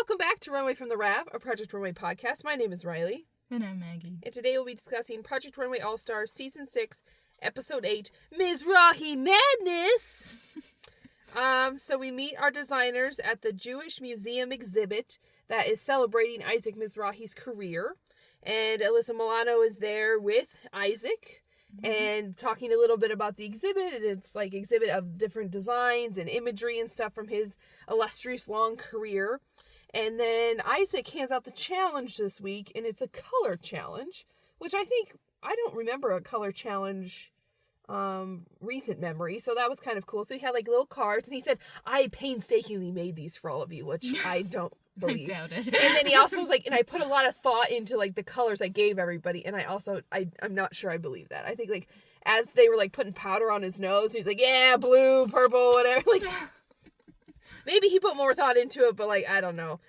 Welcome back to Runway from the Rav, a Project Runway podcast. My name is Riley. And I'm Maggie. And today we'll be discussing Project Runway All-Stars Season 6, Episode 8, Mizrahi Madness! So we meet our designers at the Jewish Museum exhibit that is celebrating Isaac Mizrahi's career. And Alyssa Milano is there with Isaac and talking a little bit about the exhibit. And it's like exhibit of different designs and imagery and stuff from his illustrious long career. And then Isaac hands out the challenge this week, and it's a color challenge, which I don't remember a color challenge recent memory, so that was kind of cool. So he had like little cards, and he said, I painstakingly made these for all of you, which I don't believe. I doubt it. And then he also was like, and I put a lot of thought into like the colors I gave everybody, and I'm not sure I believe that. I think like as they were like putting powder on his nose, he's like, yeah, blue, purple, whatever, like maybe he put more thought into it, but like I don't know.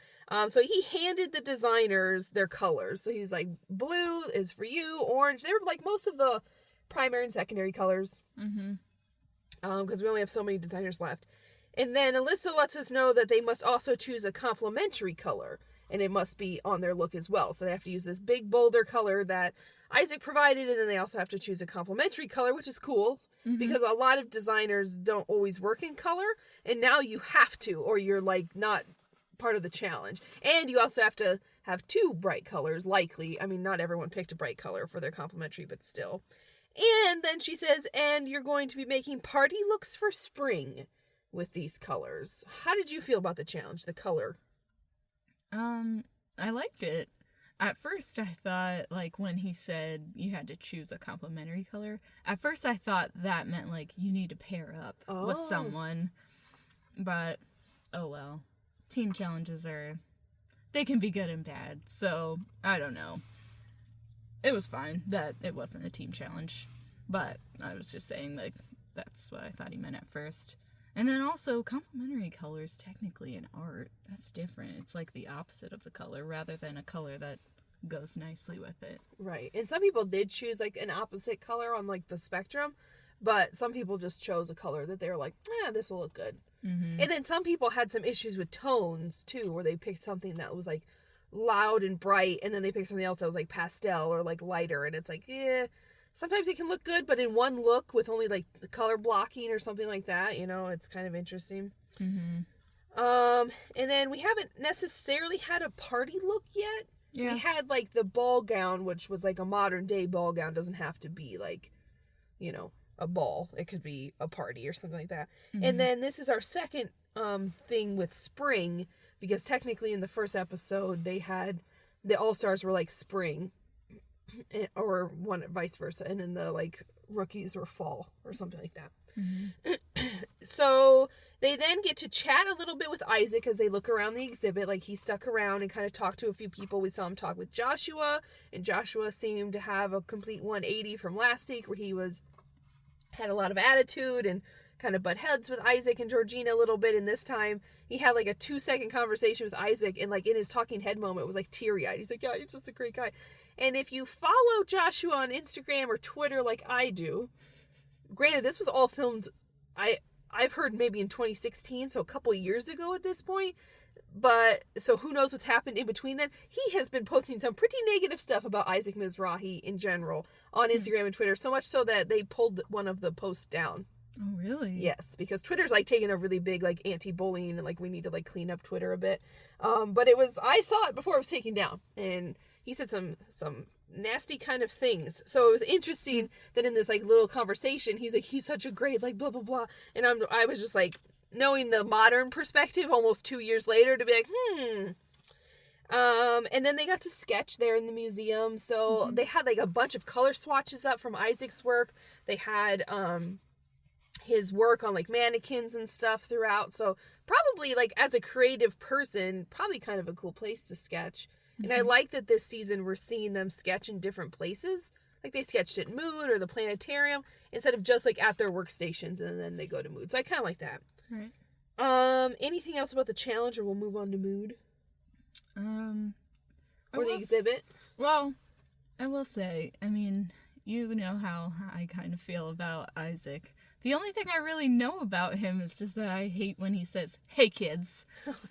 So he handed the designers their colors. So he's like, blue is for you, orange. They were like most of the primary and secondary colors. Because we only have so many designers left. And then Alyssa lets us know that they must also choose a complementary color, and it must be on their look as well. So they have to use this big bolder color that Isaac provided, and then they also have to choose a complementary color, which is cool because a lot of designers don't always work in color, and now you have to, or you're like not part of the challenge. And you also have to have two bright colors, likely. I mean, not everyone picked a bright color for their complementary, but still. And then she says, and you're going to be making party looks for spring with these colors. How did you feel about the challenge, the color? I liked it. At first, I thought, like, when he said you had to choose a complementary color, at first I thought that meant, like, you need to pair up with someone. But, oh well. Team challenges they can be good and bad, so, I don't know. It was fine that it wasn't a team challenge, but I was just saying, like, that's what I thought he meant at first. And then also, complementary colors, technically in art, that's different. It's like the opposite of the color, rather than a color that goes nicely with it. Right. And some people did choose, like, an opposite color on, like, the spectrum, but some people just chose a color that they were like, this will look good. And then some people had some issues with tones, too, where they picked something that was, like, loud and bright, and then they picked something else that was, like, pastel or, like, lighter, and it's like, sometimes it can look good, but in one look with only, like, the color blocking or something like that, you know, it's kind of interesting. And then we haven't necessarily had a party look yet. Yeah. We had, like, the ball gown, which was, like, a modern-day ball gown. Doesn't have to be, like, you know, a ball. It could be a party or something like that. And then this is our second thing with spring, because technically in the first episode, they had, the All-Stars were, like, spring, or one vice versa, and then the, like, rookies were fall, or something like that. So they then get to chat a little bit with Isaac as they look around the exhibit. Like, he stuck around and kind of talked to a few people. We saw him talk with Joshua, and Joshua seemed to have a complete 180 from last week, where he had a lot of attitude and kind of butt heads with Isaac and Georgina a little bit, and this time he had like a 2-second conversation with Isaac, and like in his talking head moment it was like teary-eyed. He's like, yeah, he's just a great guy. And if you follow Joshua on Instagram or Twitter like I do, granted this was all filmed, I've heard maybe in 2016, so a couple of years ago at this point, but so who knows what's happened in between then. He has been posting some pretty negative stuff about Isaac Mizrahi in general on Instagram and Twitter, so much so that they pulled one of the posts down. Oh, really? Yes, because Twitter's like taking a really big like anti-bullying, and like we need to like clean up Twitter a bit. But I saw it before it was taken down, and he said some nasty kind of things. So it was interesting that in this like little conversation, he's like, he's such a great like blah blah blah, and I was just like, knowing the modern perspective almost 2 years later, to be like, and then they got to sketch there in the museum. So they had like a bunch of color swatches up from Isaac's work. They had his work on like mannequins and stuff throughout. So probably like as a creative person, probably kind of a cool place to sketch. And I like that this season we're seeing them sketch in different places. Like they sketched at Mood or the planetarium instead of just like at their workstations and then they go to Mood. So I kind of like that. Right. Anything else about the challenge, or we'll move on to Mood? Or the exhibit? Well, I will say, I mean, you know how I kind of feel about Isaac. The only thing I really know about him is just that I hate when he says, "Hey, kids."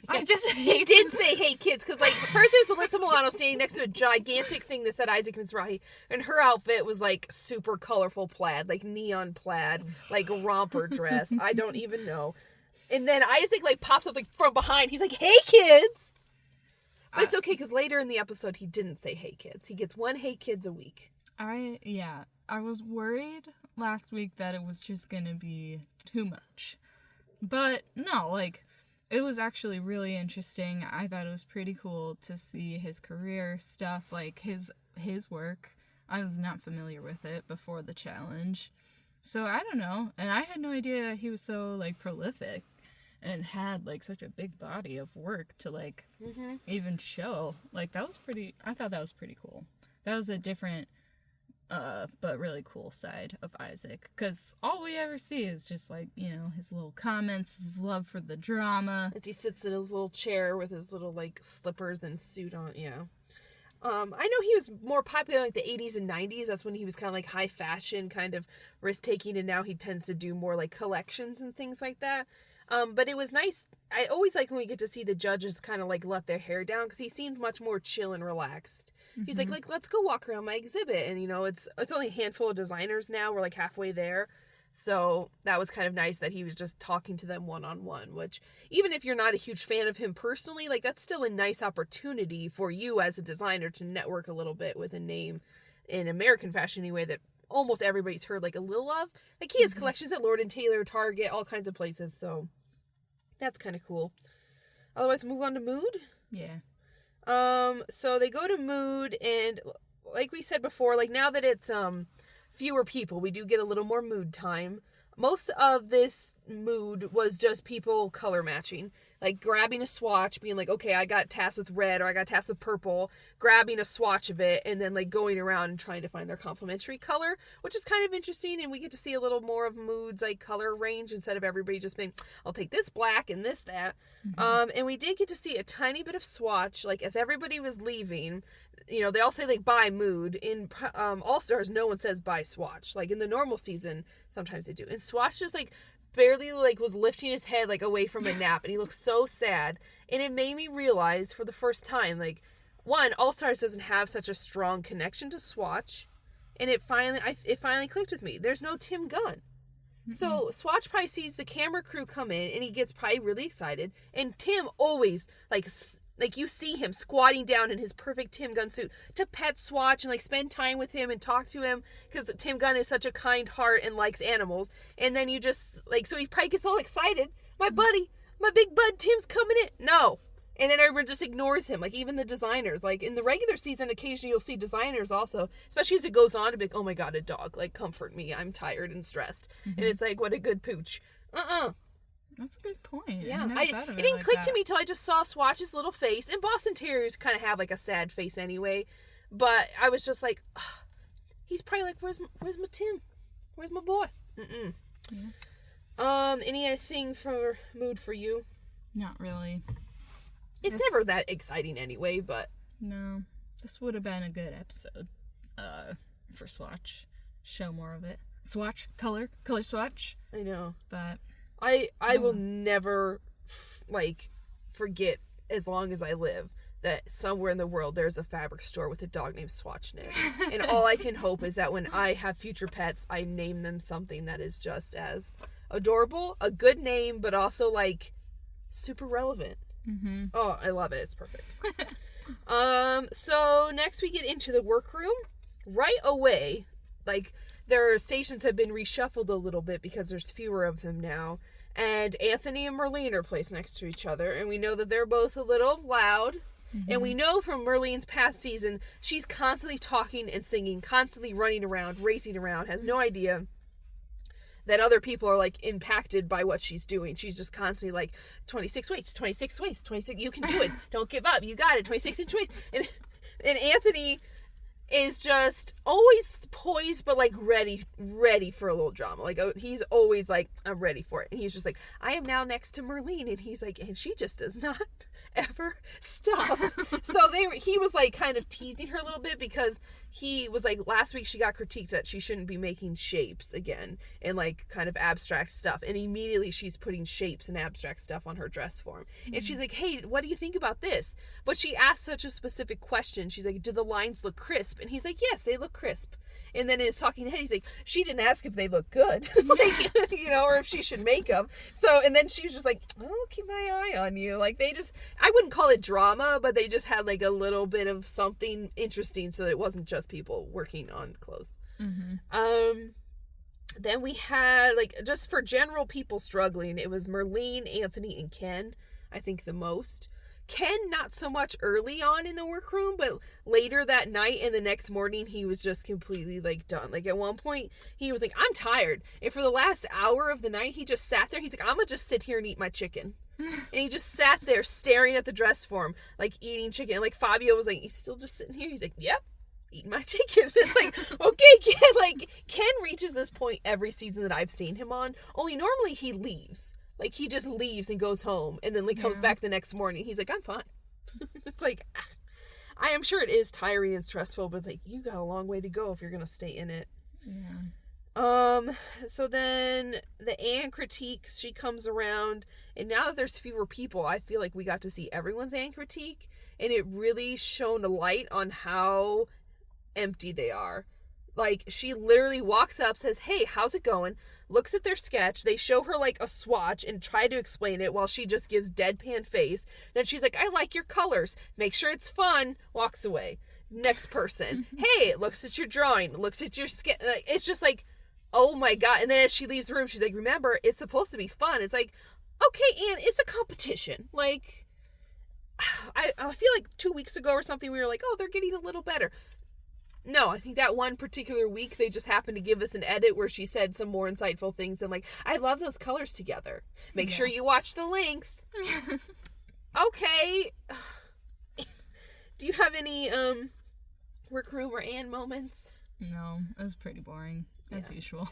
I just hate He did say, "Hey, kids," because, like, first there's Alyssa Milano standing next to a gigantic thing that said Isaac Mizrahi, and her outfit was, like, super colorful plaid, like neon plaid, like romper dress. I don't even know. And then Isaac, like, pops up, like, from behind. He's like, "Hey, kids." But it's okay, because later in the episode, he didn't say, "Hey, kids." He gets one "Hey, kids" a week. I was worried last week that it was just gonna be too much. But no, like, it was actually really interesting. I thought it was pretty cool to see his career stuff, like his work. I was not familiar with it before the challenge. So I don't know. And I had no idea he was so, like, prolific and had, like, such a big body of work to, like, even show. Like, I thought that was pretty cool. That was a different but really cool side of Isaac, because all we ever see is just, like, you know, his little comments, his love for the drama. As he sits in his little chair with his little, like, slippers and suit on, yeah. I know he was more popular in, like, the 80s and 90s. That's when he was kind of, like, high fashion, kind of risk-taking, and now he tends to do more, like, collections and things like that. But it was nice. I always like when we get to see the judges kind of, like, let their hair down, because he seemed much more chill and relaxed. He's like, let's go walk around my exhibit. And, you know, it's only a handful of designers now. We're, like, halfway there. So that was kind of nice that he was just talking to them one-on-one, which, even if you're not a huge fan of him personally, like, that's still a nice opportunity for you as a designer to network a little bit with a name in American fashion anyway that almost everybody's heard, like, a little of. Like, he has collections at Lord & Taylor, Target, all kinds of places, so that's kind of cool. Otherwise, move on to mood. Yeah. So they go to mood, and like we said before, like, now that it's fewer people, we do get a little more mood time. Most of this mood was just people color matching, like grabbing a swatch, being like, okay, I got tasked with red, or I got tasked with purple, grabbing a swatch of it, and then, like, going around and trying to find their complementary color, which is kind of interesting. And we get to see a little more of mood's, like, color range instead of everybody just being, I'll take this black and this, that. And we did get to see a tiny bit of swatch, like, as everybody was leaving. You know, they all say, like, buy mood. In All-Stars, no one says buy swatch. Like, in the normal season, sometimes they do. And swatch just, like, barely, like, was lifting his head, like, away from a nap, and he looked so sad. And it made me realize for the first time, like, one, All-Stars doesn't have such a strong connection to swatch, and it finally clicked with me. There's no Tim Gunn. So Swatch probably sees the camera crew come in, and he gets probably really excited, and Tim always, like, you see him squatting down in his perfect Tim Gunn suit to pet Swatch and, like, spend time with him and talk to him, because Tim Gunn is such a kind heart and likes animals. And then you just, like, so he probably gets all excited. My buddy, my big bud Tim's coming in. No. And then everyone just ignores him, like, even the designers. Like, in the regular season, occasionally you'll see designers also, especially as it goes on, to be like, oh my god, a dog, like, comfort me, I'm tired and stressed. And it's like, what a good pooch. That's a good point. Yeah, it didn't click to me till I just saw Swatch's little face. And Boston Terriers kind of have, like, a sad face anyway. But I was just like, he's probably like, where's my Tim? Where's my boy? Yeah. Anything for mood for you? Not really. It's never that exciting anyway, but... No. This would have been a good episode for Swatch. Show more of it. Swatch. Color swatch. I know. But... I will never, forget, as long as I live, that somewhere in the world there's a fabric store with a dog named Swatch in it. And all I can hope is that when I have future pets, I name them something that is just as adorable, a good name, but also, like, super relevant. Oh, I love it. It's perfect. So next we get into the workroom. Right away, like, their stations have been reshuffled a little bit because there's fewer of them now. And Anthony and Merlene are placed next to each other, and we know that they're both a little loud. And we know from Merlene's past season, she's constantly talking and singing, constantly running around, racing around, has no idea that other people are, like, impacted by what she's doing. She's just constantly like, 26 weights, 26 weights, 26, you can do it, don't give up, you got it, 26-inch weights. And Anthony is just always poised, but like ready for a little drama. Like he's always like, I'm ready for it. And he's just like, I am now next to Merlene, and he's like, and she just does not ever stop. So he was like kind of teasing her a little bit, because he was like, last week she got critiqued that she shouldn't be making shapes again and like kind of abstract stuff, and immediately she's putting shapes and abstract stuff on her dress form. And she's like, hey, what do you think about this? But she asked such a specific question. She's like, do the lines look crisp? And he's like, yes, they look crisp. And then in his talking head, he's like, she didn't ask if they look good, like, or if she should make them. So, and then she was just like, I'll keep my eye on you. Like, I wouldn't call it drama, but they just had like a little bit of something interesting, so that it wasn't just people working on clothes. Then we had, like, just for general people struggling, it was Merlene, Anthony, and Ken, I think the most. Ken, not so much early on in the workroom, but later that night and the next morning, he was just completely, like, done. Like, at one point, he was like, I'm tired. And for the last hour of the night, he just sat there. He's like, I'm gonna just sit here and eat my chicken. And he just sat there staring at the dress form, like, eating chicken. And, like, Fabio was like, he's still just sitting here? He's like, yep. Eating my chicken. It's like, okay, Ken. Like, Ken reaches this point every season that I've seen him on. Only normally he leaves. Like, he just leaves and goes home, and then like comes back the next morning. He's like, I'm fine. It's like, I am sure it is tiring and stressful, but like, you got a long way to go if you're gonna stay in it. Yeah. So then the Anne critiques, she comes around, and now that there's fewer people, I feel like we got to see everyone's Anne critique, and it really shone a light on how empty they are. Like, she literally walks up, says, hey, how's it going? Looks at their sketch. They show her like a swatch and try to explain it while she just gives deadpan face. Then she's like, I like your colors. Make sure it's fun. Walks away. Next person. Hey, looks at your drawing. Looks at your sketch. It's just like, oh my God. And then as she leaves the room, she's like, remember, it's supposed to be fun. It's like, okay, Anne, it's a competition. Like, I feel like 2 weeks ago or something, we were like, oh, they're getting a little better. No, I think that one particular week, they just happened to give us an edit where she said some more insightful things and like, I love those colors together. Make sure you watch the length. Okay. Do you have any workroom or Anne moments? No, it was pretty boring, as usual.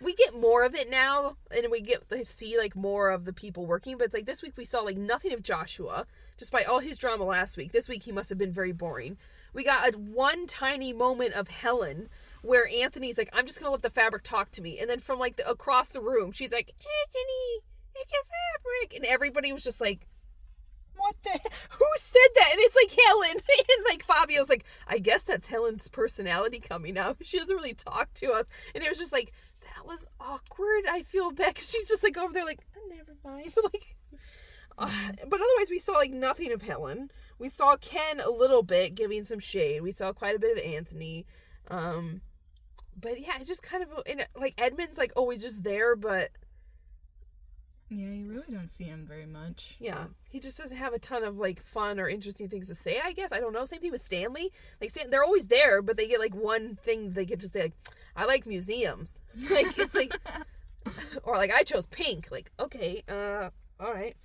We get more of it now, and we get to see like more of the people working, but it's like this week we saw like nothing of Joshua, despite all his drama last week. This week he must have been very boring. We got one tiny moment of Helen where Anthony's like, I'm just going to let the fabric talk to me. And then from like across the room, she's like, Anthony, it's your fabric. And everybody was just like, what the? Who said that? And it's like Helen. And like Fabio's like, I guess that's Helen's personality coming out. She doesn't really talk to us. And it was just like, that was awkward. I feel bad because she's just like over there like, oh, never mind. Like, but otherwise we saw like nothing of Helen. We saw Ken a little bit giving some shade. We saw quite a bit of Anthony. But yeah, it's just kind of like Edmund's like always just there, but yeah, you really don't see him very much. Yeah, he just doesn't have a ton of like fun or interesting things to say, I guess. I don't know. Same thing with Stanley. Like they're always there, but they get like one thing they get to say, like, I like museums. Like it's like, or like I chose pink. Like okay, all right.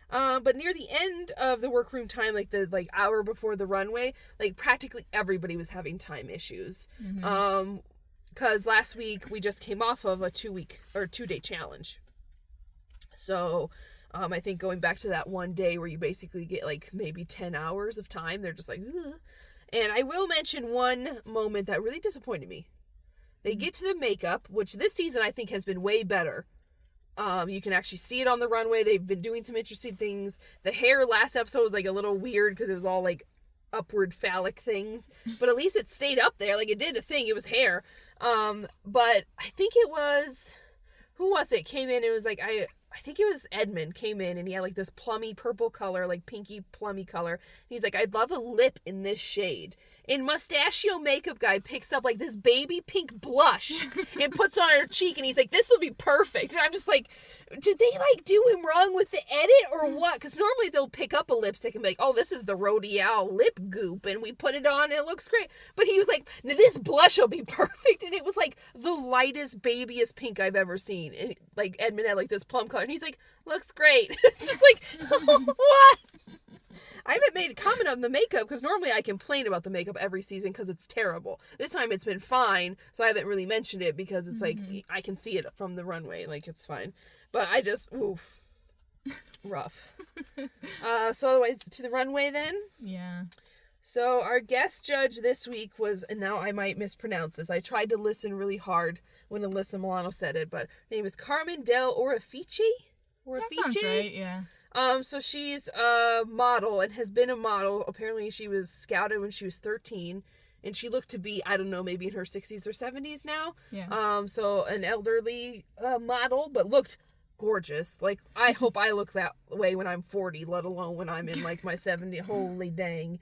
But near the end of the workroom time, like the hour before the runway, like practically everybody was having time issues. Because last week we just came off of a 2-day challenge. So, I think going back to that one day where you basically get like maybe 10 hours of time, they're just like, ugh. And I will mention one moment that really disappointed me. They get to the makeup, which this season I think has been way better. You can actually see it on the runway. They've been doing some interesting things. The hair last episode was like a little weird because it was all like upward phallic things, but at least it stayed up there. Like it did a thing. It was hair. But I think it was, who was it? Came in. It was like, I think it was Edmund came in and he had like this plummy purple color, like pinky plummy color. And he's like, I'd love a lip in this shade. And Mustachio Makeup Guy picks up like this baby pink blush and puts on her cheek and he's like, this will be perfect. And I'm just like, did they like do him wrong with the edit or what? Because normally they'll pick up a lipstick and be like, oh, this is the Rodial lip goop and we put it on and it looks great. But he was like, this blush will be perfect. And it was like the lightest, babyest pink I've ever seen. And like Edmund had like this plum color and he's like, looks great. It's just like, what? I haven't made a comment on the makeup because normally I complain about the makeup every season because it's terrible. This time it's been fine, so I haven't really mentioned it because it's like I can see it from the runway, like it's fine. But I just oof, rough. So otherwise to the runway then. Yeah. So our guest judge this week was, and now I might mispronounce this. I tried to listen really hard when Alyssa Milano said it, but her name is Carmen Del Orefice. That sounds right. Yeah. So she's a model and has been a model. Apparently she was scouted when she was 13 and she looked to be, I don't know, maybe in her 60s or 70s now. Yeah. So an elderly model, but looked gorgeous. Like, I hope I look that way when I'm 40, let alone when I'm in like my 70. Holy dang.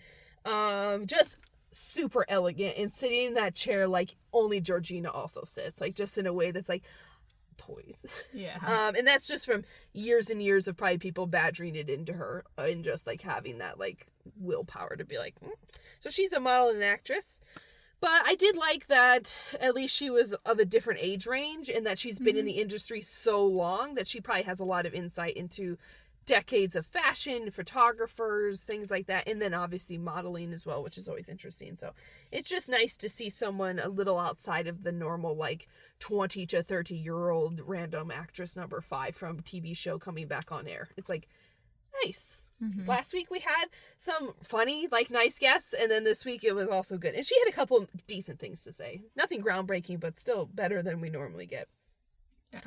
Just super elegant and sitting in that chair like only Georgina also sits, like just in a way that's like poise. Yeah. And that's just from years and years of probably people badgering it into her and just like having that like willpower to be like, So she's a model and an actress. But I did like that at least she was of a different age range and that she's been in the industry so long that she probably has a lot of insight into decades of fashion, photographers, things like that, and then obviously modeling as well, which is always interesting. So it's just nice to see someone a little outside of the normal like 20 to 30-year-old random actress number 5 from TV show coming back on air. It's like nice. Last week we had some funny, like nice guests, and then this week it was also good. And she had a couple decent things to say. Nothing groundbreaking, but still better than we normally get. Yeah.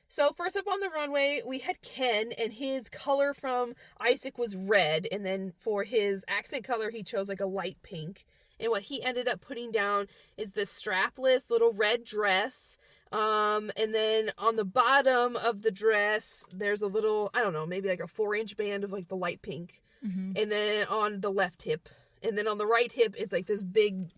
So first up on the runway, we had Ken, and his color from Isaac was red, and then for his accent color, he chose like a light pink. And what he ended up putting down is this strapless little red dress. And then on the bottom of the dress, there's a little, I don't know, maybe like a 4-inch band of like the light pink. And then on the left hip, and then on the right hip, it's like this big,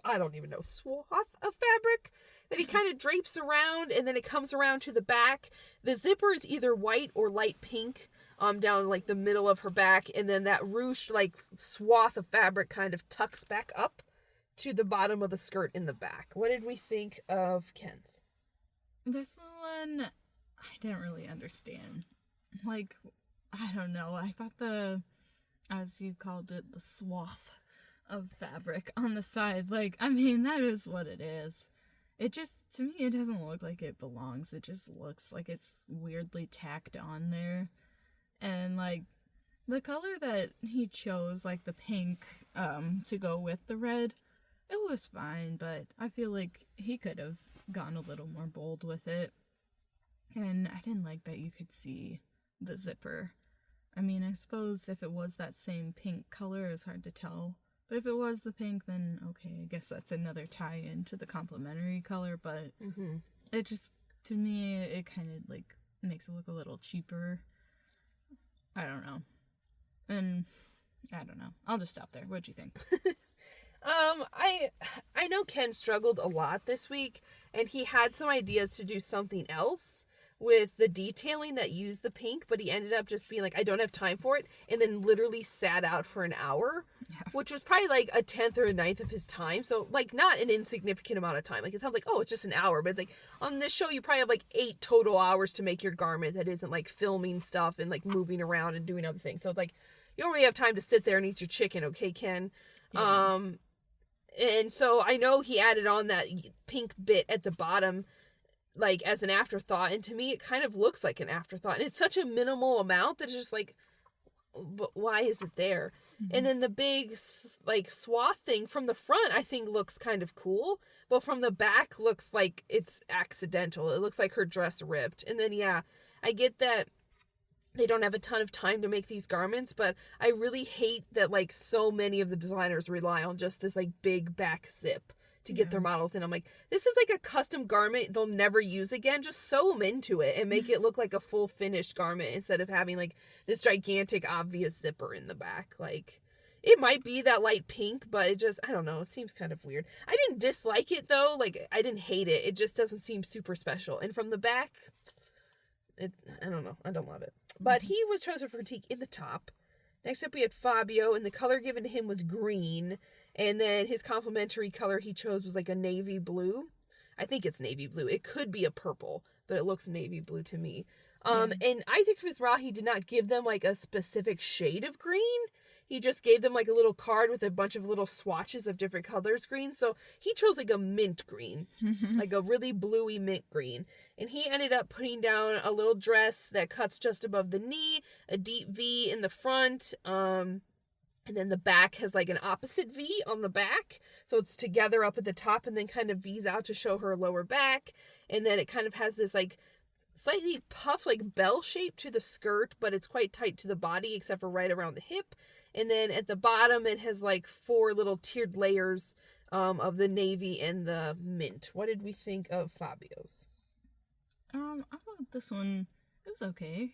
I don't even know, swath of fabric that he kind of drapes around, and then it comes around to the back. The zipper is either white or light pink down like the middle of her back, and then that ruched like swath of fabric kind of tucks back up to the bottom of the skirt in the back. What did we think of Ken's? This one I didn't really understand. Like, I don't know. I thought as you called it, the swath of fabric on the side. Like, I mean, that is what it is. It just, to me, it doesn't look like it belongs. It just looks like it's weirdly tacked on there. And, like, the color that he chose, like the pink, to go with the red, it was fine, but I feel like he could have gone a little more bold with it. And I didn't like that you could see the zipper. I mean, I suppose if it was that same pink color, it's hard to tell. But if it was the pink, then okay, I guess that's another tie-in to the complementary color, but it just, to me, it kind of, like, makes it look a little cheaper. I don't know. And, I don't know. I'll just stop there. What'd you think? I know Ken struggled a lot this week, and he had some ideas to do something else with the detailing that used the pink, but he ended up just being like, I don't have time for it, and then literally sat out for an hour, which was probably like a 10th or a 9th of his time, so like not an insignificant amount of time. Like, it sounds like, oh, it's just an hour, but it's like, on this show you probably have like 8 total hours to make your garment that isn't like filming stuff and like moving around and doing other things. So it's like, you don't really have time to sit there and eat your chicken, okay, Ken? Yeah. And so I know he added on that pink bit at the bottom, like, as an afterthought, and to me it kind of looks like an afterthought, and it's such a minimal amount that it's just like, but why is it there? And then the big like swath thing from the front I think looks kind of cool, but from the back looks like it's accidental. It looks like her dress ripped. And then yeah, I get that they don't have a ton of time to make these garments, but I really hate that like so many of the designers rely on just this like big back zip to get their models in. I'm like, this is like a custom garment they'll never use again. Just sew them into it and make it look like a full finished garment instead of having like this gigantic obvious zipper in the back. Like, it might be that light pink, but it just, I don't know, it seems kind of weird. I didn't dislike it though. Like, I didn't hate it. It just doesn't seem super special. And from the back, I don't know. I don't love it. But he was chosen for critique in the top. Next up we had Fabio, and the color given to him was green. And then his complementary color he chose was like a navy blue. I think it's navy blue. It could be a purple, but it looks navy blue to me. And Isaac Mizrahi did not give them like a specific shade of green. He just gave them like a little card with a bunch of little swatches of different colors green. So he chose like a mint green, like a really bluey mint green. And he ended up putting down a little dress that cuts just above the knee, a deep V in the front, and then the back has like an opposite V on the back. So it's together up at the top and then kind of V's out to show her lower back. And then it kind of has this like slightly puff, like bell shape to the skirt, but it's quite tight to the body except for right around the hip. And then at the bottom, it has like 4 little tiered layers of the navy and the mint. What did we think of Fabio's? I thought this one, it was okay.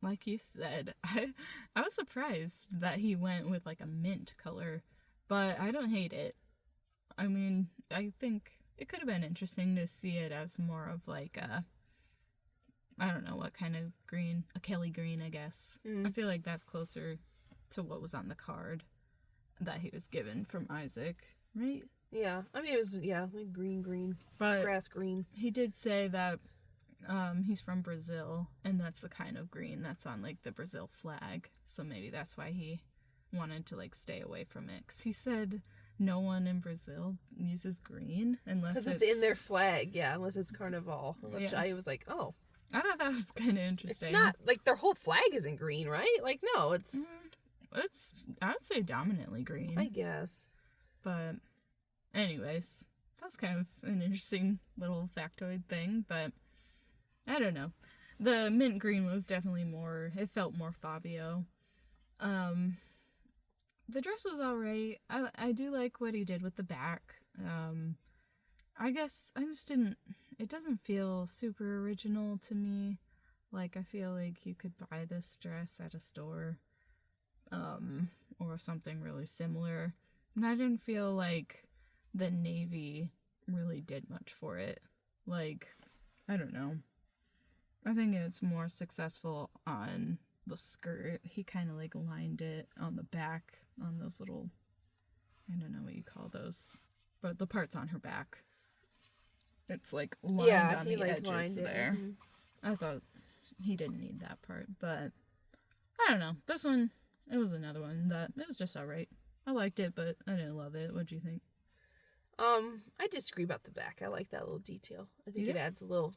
Like you said, I was surprised that he went with like a mint color, but I don't hate it. I mean, I think it could have been interesting to see it as more of like a, I don't know what kind of green, a Kelly green, I guess. I feel like that's closer to what was on the card that he was given from Isaac, right? Yeah, I mean, it was, like green, but grass green. He did say that he's from Brazil, and that's the kind of green that's on, like, the Brazil flag, so maybe that's why he wanted to, like, stay away from it, because he said no one in Brazil uses green unless because it's in their flag, unless it's Carnival, which I was like, oh. I thought that was kind of interesting. It's not, like, their whole flag isn't green, right? Like, no, it's... It's, I would say, dominantly green. I guess. But, anyways, that's kind of an interesting little factoid thing, but I don't know. The mint green was definitely more, it felt more Fabio. The dress was alright. I do like what he did with the back. I guess I just didn't, it doesn't feel super original to me. Like, I feel like you could buy this dress at a store, or something really similar. And I didn't feel like the navy really did much for it. Like, I don't know. I think it's more successful on the skirt. He kind of like lined it on the back on those little, I don't know what you call those, but the parts on her back. It's like lined on the edges there. Mm-hmm. I thought he didn't need that part, but I don't know. This one, it was another one that it was just alright. I liked it, but I didn't love it. What'd you think? I disagree about the back. I like that little detail. I think it adds a little.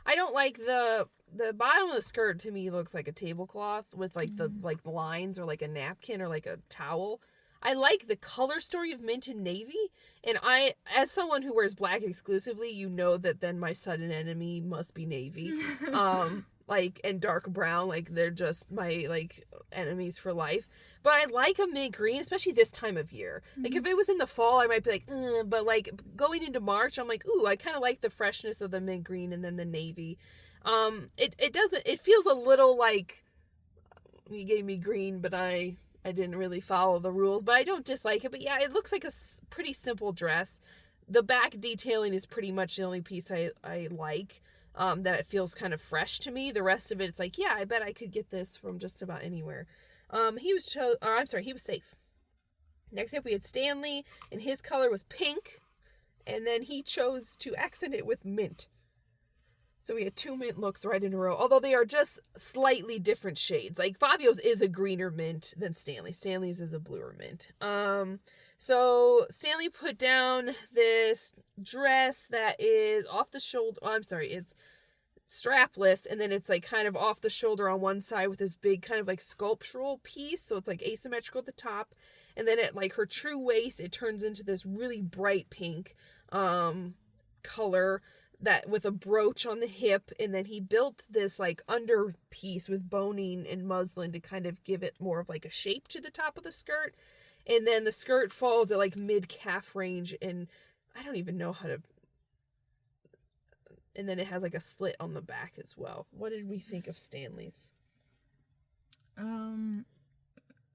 I don't like the bottom of the skirt. To me, looks like a tablecloth with like the lines, or like a napkin, or like a towel. I like the color story of mint and navy, and I, as someone who wears black exclusively, you know that then my sudden enemy must be navy. Like, and dark brown, like, they're just my, like, enemies for life. But I like a mint green, especially this time of year. Like, if it was in the fall, I might be like, but, like, going into March, I'm like, ooh, I kind of like the freshness of the mint green and then the navy. It feels a little like, you gave me green, but I didn't really follow the rules, but I don't dislike it. But yeah, it looks like a pretty simple dress. The back detailing is pretty much the only piece I like. That it feels kind of fresh to me. The rest of it, it's like, yeah, I bet I could get this from just about anywhere. He was safe. Next up, we had Stanley, and his color was pink, and then he chose to accent it with mint. So we had 2 mint looks right in a row, although they are just slightly different shades. Like, Fabio's is a greener mint than Stanley's. Stanley's is a bluer mint. So Stanley put down this dress that is off the shoulder. It's strapless, and then it's like kind of off the shoulder on one side with this big kind of like sculptural piece. So it's like asymmetrical at the top, and then at like her true waist, it turns into this really bright pink color that with a brooch on the hip. And then he built this like under piece with boning and muslin to kind of give it more of like a shape to the top of the skirt. And then the skirt falls at like mid-calf range, and I don't even know how to... And then it has like a slit on the back as well. What did we think of Stanley's? I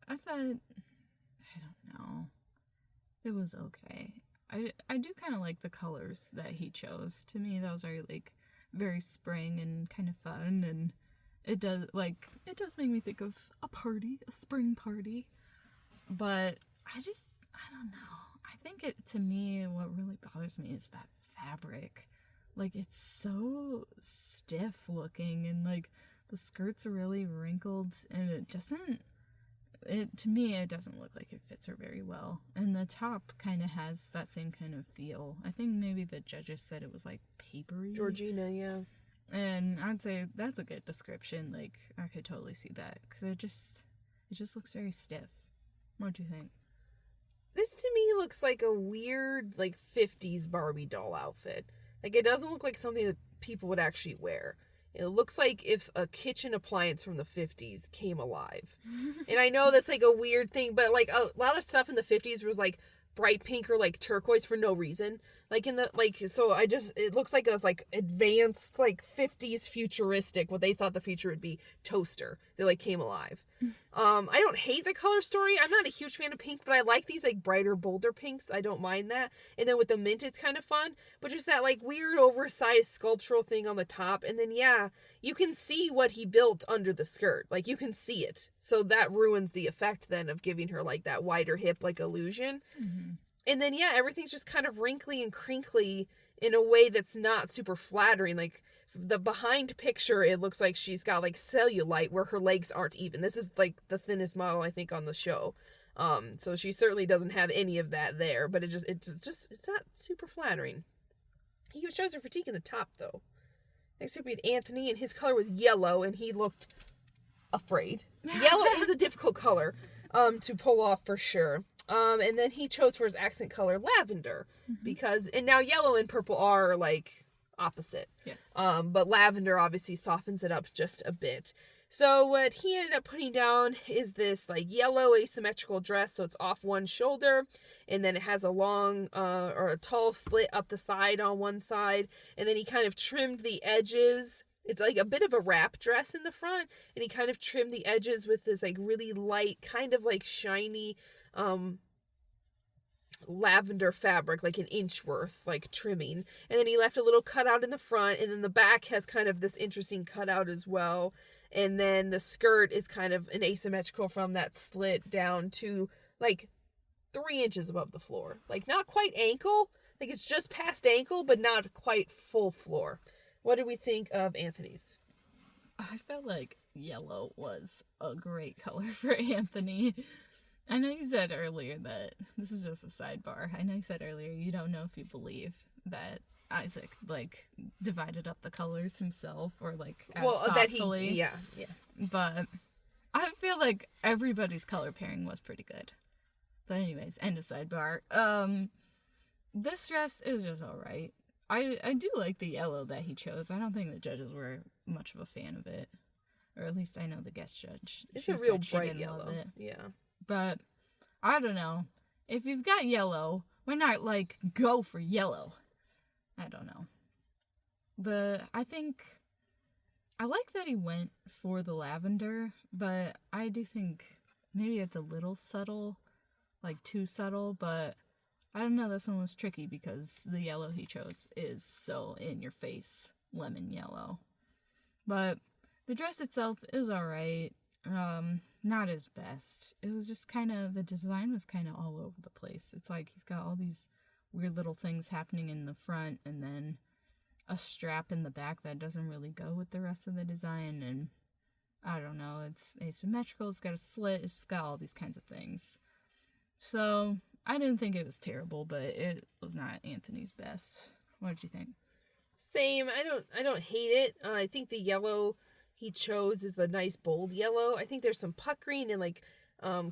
thought... I don't know. It was okay. I do kind of like the colors that he chose. To me, those are like very spring and kind of fun, and it does make me think of a spring party. But I don't know. I think to me, what really bothers me is that fabric. like, it's so stiff looking, and, like, the skirt's really wrinkled, and to me, it doesn't look like it fits her very well. And the top kind of has that same kind of feel. I think maybe the judges said it was, like, papery. Georgina, yeah. And I'd say that's a good description. Like, I could totally see that. Because it just looks very stiff. What do you think? This to me looks like a weird, like, 50s Barbie doll outfit. Like, it doesn't look like something that people would actually wear. It looks like if a kitchen appliance from the 50s came alive. And I know that's, like, a weird thing, but, like, a lot of stuff in the 50s was, like, bright pink or, like, turquoise for no reason. Like, so it looks like a, like, advanced, like, 50s futuristic, what they thought the future would be, toaster that, like, came alive. I don't hate the color story. I'm not a huge fan of pink, but I like these, like, brighter, bolder pinks. I don't mind that. And then with the mint, it's kind of fun. But just that, like, weird, oversized sculptural thing on the top. And then, yeah, you can see what he built under the skirt. Like, you can see it. So that ruins the effect, then, of giving her, like, that wider hip, like, illusion. Mm-hmm. And then, yeah, everything's just kind of wrinkly and crinkly in a way that's not super flattering. Like, the behind picture, it looks like she's got, like, cellulite where her legs aren't even. This is, like, the thinnest model, I think, on the show. So she certainly doesn't have any of that there, but it's not super flattering. He was chosen for Teak in the top, though. Next up, we had Anthony, and his color was yellow, and he looked afraid. Yellow is a difficult color to pull off for sure. And then he chose for his accent color lavender, because, and now yellow and purple are, like, opposite. Yes. But lavender obviously softens it up just a bit. So what he ended up putting down is this, like, yellow asymmetrical dress, so it's off one shoulder, and then it has a long or a tall slit up the side on one side, and then he kind of trimmed the edges. It's like a bit of a wrap dress in the front, and he kind of trimmed the edges with this, like, really light, kind of, like, shiny lavender fabric, like an inch worth, like, trimming. And then he left a little cutout in the front, and then the back has kind of this interesting cutout as well. And then the skirt is kind of an asymmetrical from that slit down to, like, 3 inches above the floor. Like, not quite ankle. Like, it's just past ankle, but not quite full floor. What did we think of Anthony's? I felt like yellow was a great color for Anthony. I know you said earlier that, this is just a sidebar, I know you said earlier you don't know if you believe that Isaac, like, divided up the colors himself, or, like, as thoughtfully. Yeah. But I feel like everybody's color pairing was pretty good. But anyways, end of sidebar. This dress is just alright. I do like the yellow that he chose. I don't think the judges were much of a fan of it. Or at least I know the guest judge. It's a real bright yellow. Yeah. But, I don't know. If you've got yellow, why not, like, go for yellow? I don't know. I like that he went for the lavender, but I do think maybe it's a little subtle, like, too subtle, but I don't know, this one was tricky because the yellow he chose is so in-your-face lemon yellow. But the dress itself is alright. Not his best. It was just kind of, the design was kind of all over the place. It's like he's got all these weird little things happening in the front, and then a strap in the back that doesn't really go with the rest of the design, and I don't know, it's asymmetrical, it's got a slit, it's got all these kinds of things. So, I didn't think it was terrible, but it was not Anthony's best. What did you think? Same. I don't hate it. I think the yellow he chose is the nice bold yellow. I think there's some puckering and, like,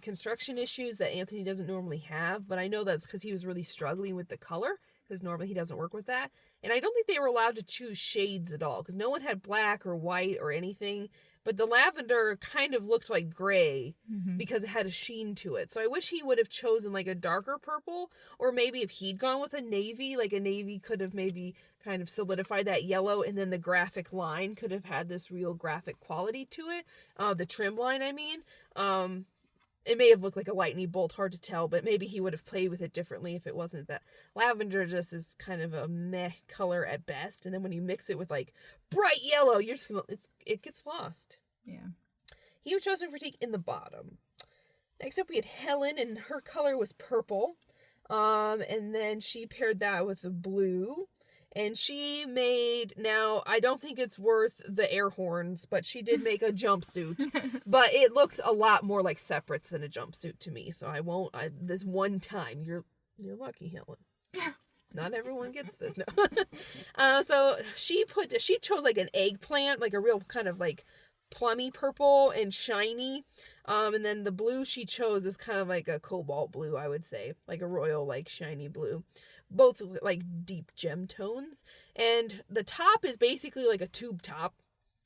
construction issues that Anthony doesn't normally have, but I know that's because he was really struggling with the color, because normally he doesn't work with that. And I don't think they were allowed to choose shades at all, because no one had black or white or anything, but the lavender kind of looked like gray because it had a sheen to it. So I wish he would have chosen, like, a darker purple, or maybe if he'd gone with a navy, like, a navy could have maybe kind of solidified that yellow, and then the graphic line could have had this real graphic quality to it. The trim line, I mean. It may have looked like a lightning bolt, hard to tell, but maybe he would have played with it differently if it wasn't that. Lavender just is kind of a meh color at best, and then when you mix it with, like, bright yellow, you're just gonna, it gets lost. Yeah. He was chosen for Teak in the bottom. Next up, we had Helen, and her color was purple, and then she paired that with the blue, And she made, now, I don't think it's worth the air horns, but she did make a jumpsuit. But it looks a lot more like separates than a jumpsuit to me. So I won't, this one time, you're lucky, Helen. Not everyone gets this, no. So she chose like an eggplant, like a real kind of like plummy purple and shiny. And then the blue she chose is kind of like a cobalt blue, I would say. Like a royal, like shiny blue. Both like deep gem tones. And the top is basically like a tube top.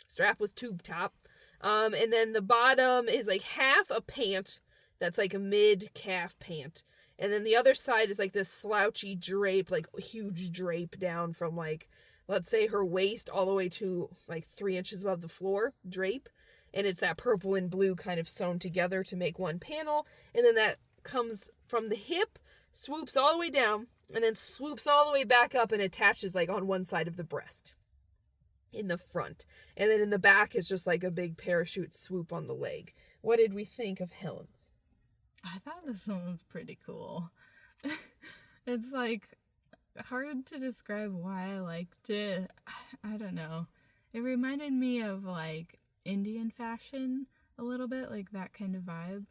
Strapless tube top. And then the bottom is like half a pant that's like a mid-calf pant. And then the other side is like this slouchy drape, like huge drape down from like, let's say her waist all the way to like 3 inches above the floor drape. And it's that purple and blue kind of sewn together to make one panel. And then that comes from the hip, swoops all the way down, and then swoops all the way back up and attaches like on one side of the breast in the front. And then in the back it's just like a big parachute swoop on the leg. What did we think of Helen's? I thought this one was pretty cool. It's like hard to describe why I liked it. I don't know. It reminded me of like Indian fashion a little bit, like that kind of vibe.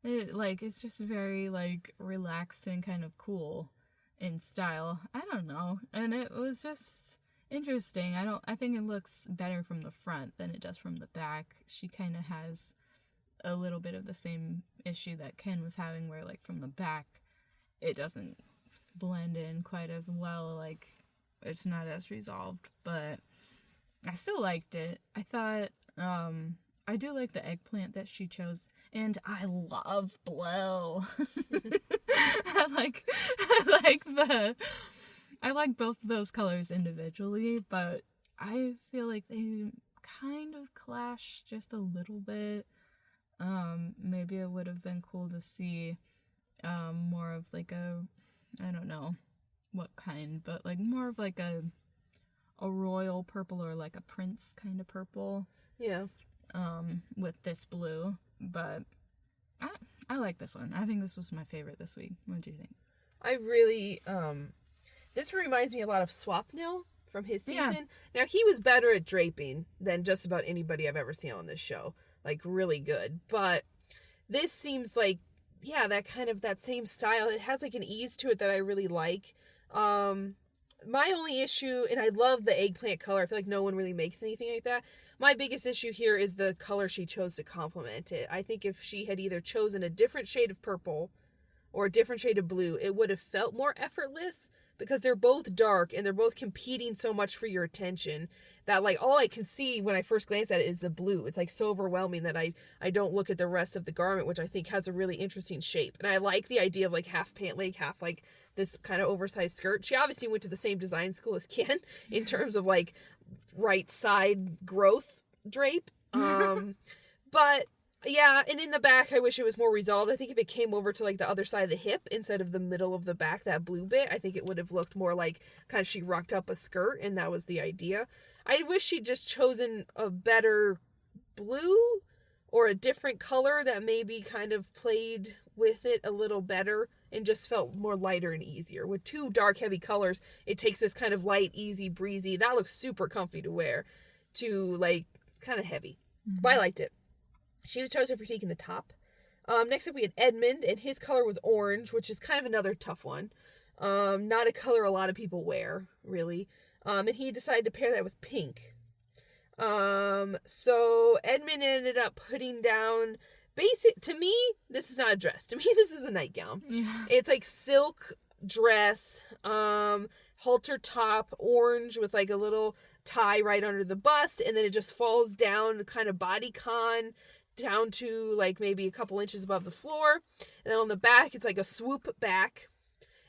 It's just very like relaxed and kind of cool in style. I don't know. And it was just interesting. I think it looks better from the front than it does from the back. She kind of has a little bit of the same issue that Ken was having, where like from the back it doesn't blend in quite as well, like it's not as resolved, but I still liked it. I thought I do like the eggplant that she chose, and I love blue. I like both of those colors individually, but I feel like they kind of clash just a little bit. Maybe it would have been cool to see more of like a, I don't know what kind, but like more of like a royal purple or like a prince kind of purple. Yeah. With this blue, but I like this one. I think this was my favorite this week. What do you think? I really, this reminds me a lot of Swapnil from his season. Yeah. Now, he was better at draping than just about anybody I've ever seen on this show. Like, really good. But this seems like, yeah, that same style. It has like an ease to it that I really like. My only issue, and I love the eggplant color. I feel like no one really makes anything like that. My biggest issue here is the color she chose to complement it. I think if she had either chosen a different shade of purple or a different shade of blue, it would have felt more effortless, because they're both dark and they're both competing so much for your attention that like all I can see when I first glance at it is the blue. It's like so overwhelming that I don't look at the rest of the garment, which I think has a really interesting shape. And I like the idea of like half pant leg, half like this kind of oversized skirt. She obviously went to the same design school as Ken in terms of like right side growth drape. But yeah, and in the back, I wish it was more resolved. I think if it came over to like the other side of the hip instead of the middle of the back, that blue bit, I think it would have looked more like kind of she rocked up a skirt, and that was the idea. I wish she'd just chosen a better blue or a different color that maybe kind of played with it a little better and just felt more lighter and easier. With two dark, heavy colors, it takes this kind of light, easy, breezy, that looks super comfy to wear, to like kind of heavy. Mm-hmm. But I liked it. She was chosen for taking the top. Next up we had Edmund, and his color was orange, which is kind of another tough one. Not a color a lot of people wear, really. And he decided to pair that with pink. So Edmund ended up putting down to me, this is not a dress. To me, this is a nightgown. Yeah. It's like silk dress, halter top, orange with like a little tie right under the bust, and then it just falls down kind of bodycon down to like maybe a couple inches above the floor. And then on the back, it's like a swoop back.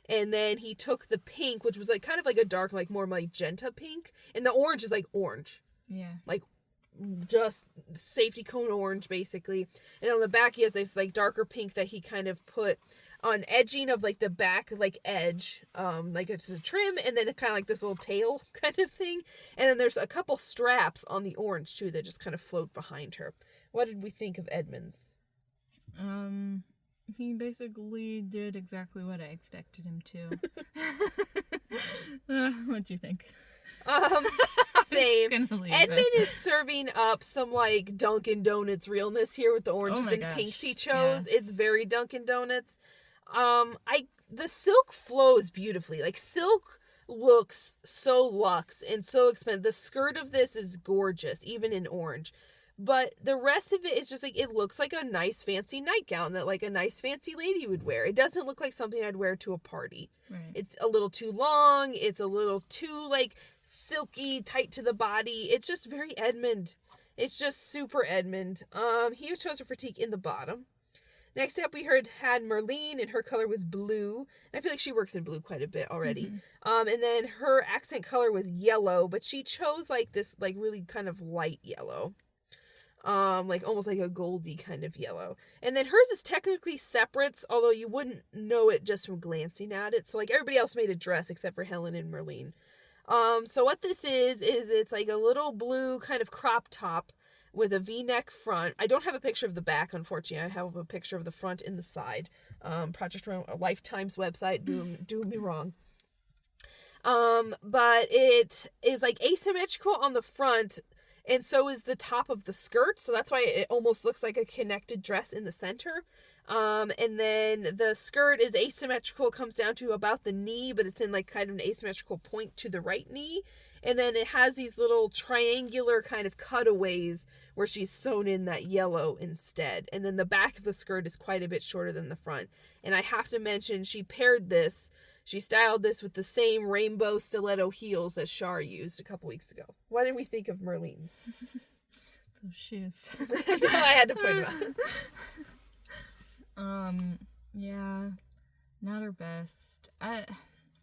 And then he took the pink, which was like kind of like a dark, like more magenta pink. And the orange is like orange. Yeah. Like just safety cone orange, basically. And on the back, he has this like darker pink that he kind of put on edging of like the back, like edge, like it's a trim, and then kind of like this little tail kind of thing. And then there's a couple straps on the orange too that just kind of float behind her. What did we think of Edmund's? he basically did exactly what I expected him to. What do you think? Same. Edmund is serving up some like Dunkin' Donuts realness here with the oranges and pinks he chose. Yes. It's very Dunkin' Donuts. The silk flows beautifully. Like, silk looks so luxe and so expensive. The skirt of this is gorgeous, even in orange. But the rest of it is just like, it looks like a nice fancy nightgown that like a nice fancy lady would wear. It doesn't look like something I'd wear to a party. Right. It's a little too long. It's a little too like silky, tight to the body. It's just very Edmund. It's just super Edmund. He chose her fatigue in the bottom. Next up, we had Merlene, and her color was blue. And I feel like she works in blue quite a bit already. Mm-hmm. And then her accent color was yellow, but she chose like this like really kind of light yellow. Like almost like a goldy kind of yellow. And then hers is technically separates, although you wouldn't know it just from glancing at it. So like everybody else made a dress except for Helen and Merlene. So what this is it's like a little blue kind of crop top with a V-neck front. I don't have a picture of the back, unfortunately. I have a picture of the front and the side. Project Lifetime's website, do me wrong. But it is like asymmetrical on the front, and so is the top of the skirt. So that's why it almost looks like a connected dress in the center. And then the skirt is asymmetrical, comes down to about the knee, but it's in like kind of an asymmetrical point to the right knee. And then it has these little triangular kind of cutaways where she's sewn in that yellow instead. And then the back of the skirt is quite a bit shorter than the front. And I have to mention, she styled this with the same rainbow stiletto heels that Shar used a couple weeks ago. What did we think of Merlene's? Those shoes. I had to point them out. Yeah, not her best. I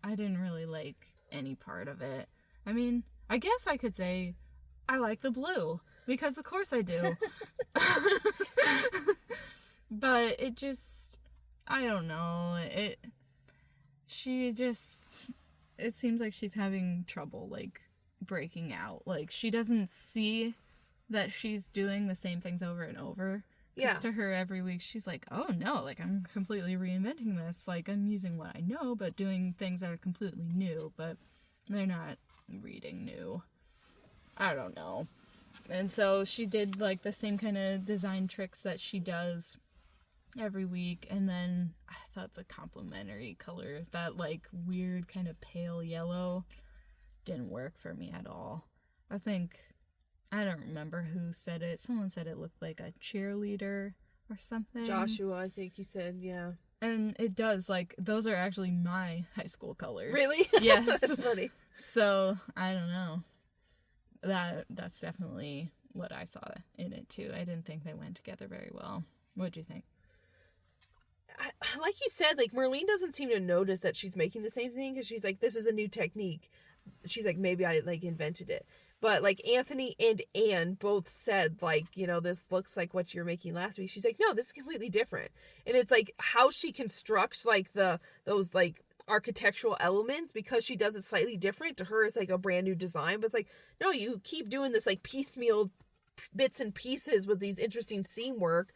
didn't really like any part of it. I mean, I guess I could say I like the blue, because of course I do. But it just, I don't know, it seems like she's having trouble, like, breaking out. Like, she doesn't see that she's doing the same things over and over. Yeah. To her, every week, she's like, oh no, like, I'm completely reinventing this. Like, I'm using what I know, but doing things that are completely new, but they're not reading new. I don't know. And so she did, like, the same kind of design tricks that she does every week, and then I thought the complementary colors, that, like, weird kind of pale yellow, didn't work for me at all. I don't remember who said it. Someone said it looked like a cheerleader or something. Joshua, I think he said, yeah. And it does, like, those are actually my high school colors. Really? Yes. That's funny. So, I don't know. That's definitely what I saw in it, too. I didn't think they went together very well. What'd you think? Like you said, like, Merlene doesn't seem to notice that she's making the same thing, because she's like, this is a new technique. She's like, maybe I, like, invented it. But, like, Anthony and Anne both said, like, you know, this looks like what you were making last week. She's like, no, this is completely different. And it's, like, how she constructs, like, those, like, architectural elements, because she does it slightly different. To her, it's, like, a brand new design. But it's like, no, you keep doing this, like, piecemeal bits and pieces with these interesting seam work.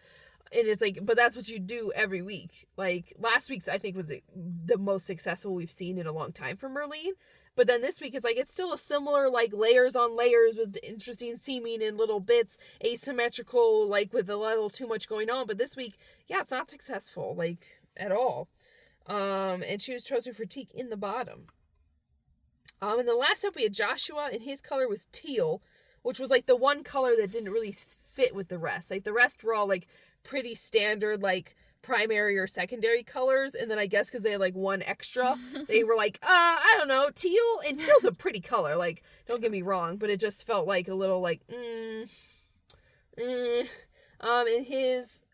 And it's like, but that's what you do every week. Like, last week's, I think, was the most successful we've seen in a long time from Merlene. But then this week, it's like, it's still a similar, like, layers on layers with interesting seaming and little bits, asymmetrical, like, with a little too much going on. But this week, yeah, it's not successful, like, at all. And she was chosen for teak in the bottom. And the last up, we had Joshua, and his color was teal, which was, like, the one color that didn't really fit with the rest. Like, the rest were all, like, pretty standard, like, primary or secondary colors, and then I guess because they had like one extra, they were like, I don't know, teal. And teal's a pretty color, like, don't get me wrong, but it just felt like a little like and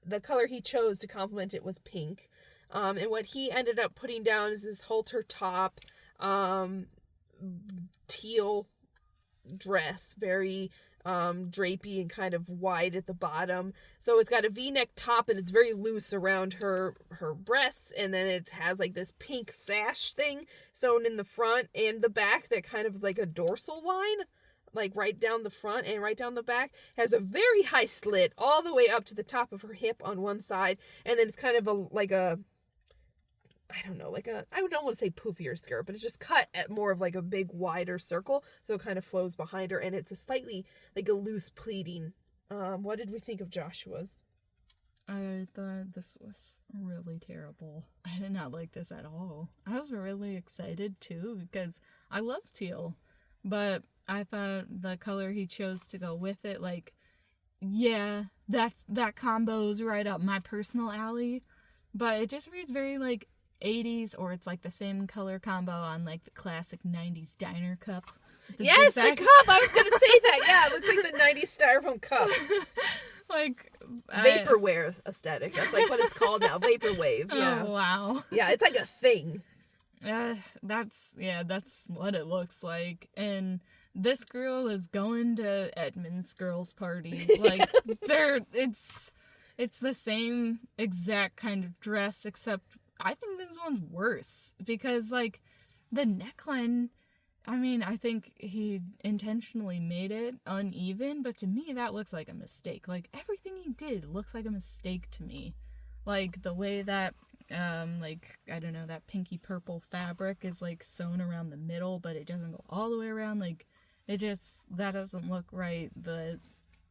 the color he chose to complement it was pink. And what he ended up putting down is this halter top, teal dress, very drapey and kind of wide at the bottom. So it's got a V-neck top, and it's very loose around her breasts, and then it has like this pink sash thing sewn in the front and the back that kind of like a dorsal line. like right down the front and right down the back, has a very high slit all the way up to the top of her hip on one side, and then it's kind of I don't want to say poofier skirt, but it's just cut at more of like a big wider circle, so it kind of flows behind her, and it's a slightly like a loose pleating. What did we think of Joshua's? I thought this was really terrible. I did not like this at all. I was really excited too because I love teal, but I thought the color he chose to go with it, like, yeah, that combo's right up my personal alley, but it just reads very like 80s, or it's like the same color combo on like the classic 90s diner cup. Yes, the cup! I was gonna say that, yeah, it looks like the 90s styrofoam cup. Like vaporware aesthetic. That's like what it's called now. Vaporwave. Yeah. Oh, wow. Yeah, it's like a thing. That's what it looks like. And this girl is going to Edmund's girls' party. Like it's the same exact kind of dress, except I think this one's worse because like the neckline, I mean, I think he intentionally made it uneven, but to me that looks like a mistake. Like everything he did looks like a mistake to me. Like the way that I don't know, that pinky purple fabric is like sewn around the middle, but it doesn't go all the way around. Like that doesn't look right. The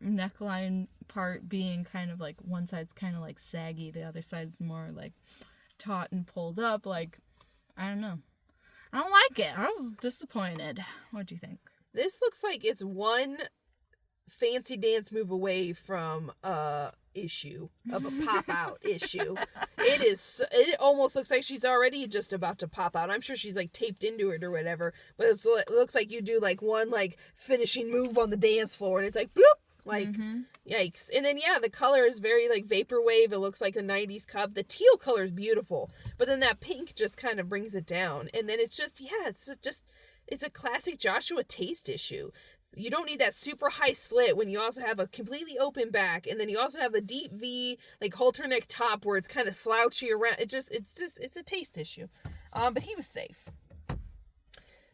neckline part being kind of like one side's kind of like saggy, the other side's more like taut and pulled up. Like, I don't know. I don't like it. I was disappointed. What do you think? This looks like it's one fancy dance move away from a issue of a pop out issue. It almost looks like she's already just about to pop out. I'm sure she's like taped into it or whatever, but it looks like you do like one like finishing move on the dance floor and it's like bloop, like yikes. And then yeah, the color is very like vaporwave. It looks like a 90s cup. The teal color is beautiful, but then that pink just kind of brings it down. And then it's just it's a classic Joshua taste issue. You don't need that super high slit when you also have a completely open back, and then you also have a deep V, like halter neck top where it's kind of slouchy around. It's a taste issue. But he was safe.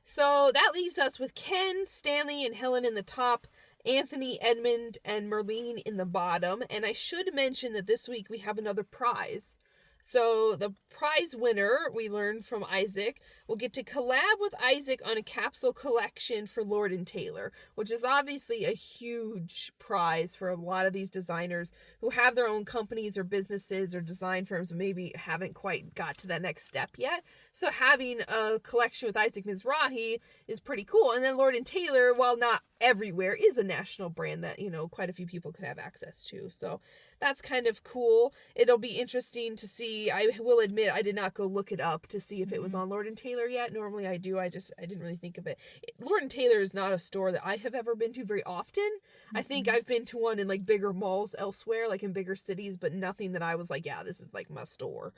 So that leaves us with Ken, Stanley, and Helen in the top, Anthony, Edmund, and Merlene in the bottom. And I should mention that this week we have another prize. So the prize winner, we learned from Isaac, will get to collab with Isaac on a capsule collection for Lord & Taylor, which is obviously a huge prize for a lot of these designers who have their own companies or businesses or design firms and maybe haven't quite got to that next step yet. So having a collection with Isaac Mizrahi is pretty cool. And then Lord & Taylor, while not everywhere, is a national brand that, quite a few people could have access to. So that's kind of cool. It'll be interesting to see. I will admit I did not go look it up to see if it was on Lord & Taylor yet. Normally I do. I didn't really think of it. Lord & Taylor is not a store that I have ever been to very often. I think I've been to one in like bigger malls elsewhere, like in bigger cities, but nothing that I was like, yeah, this is like my store.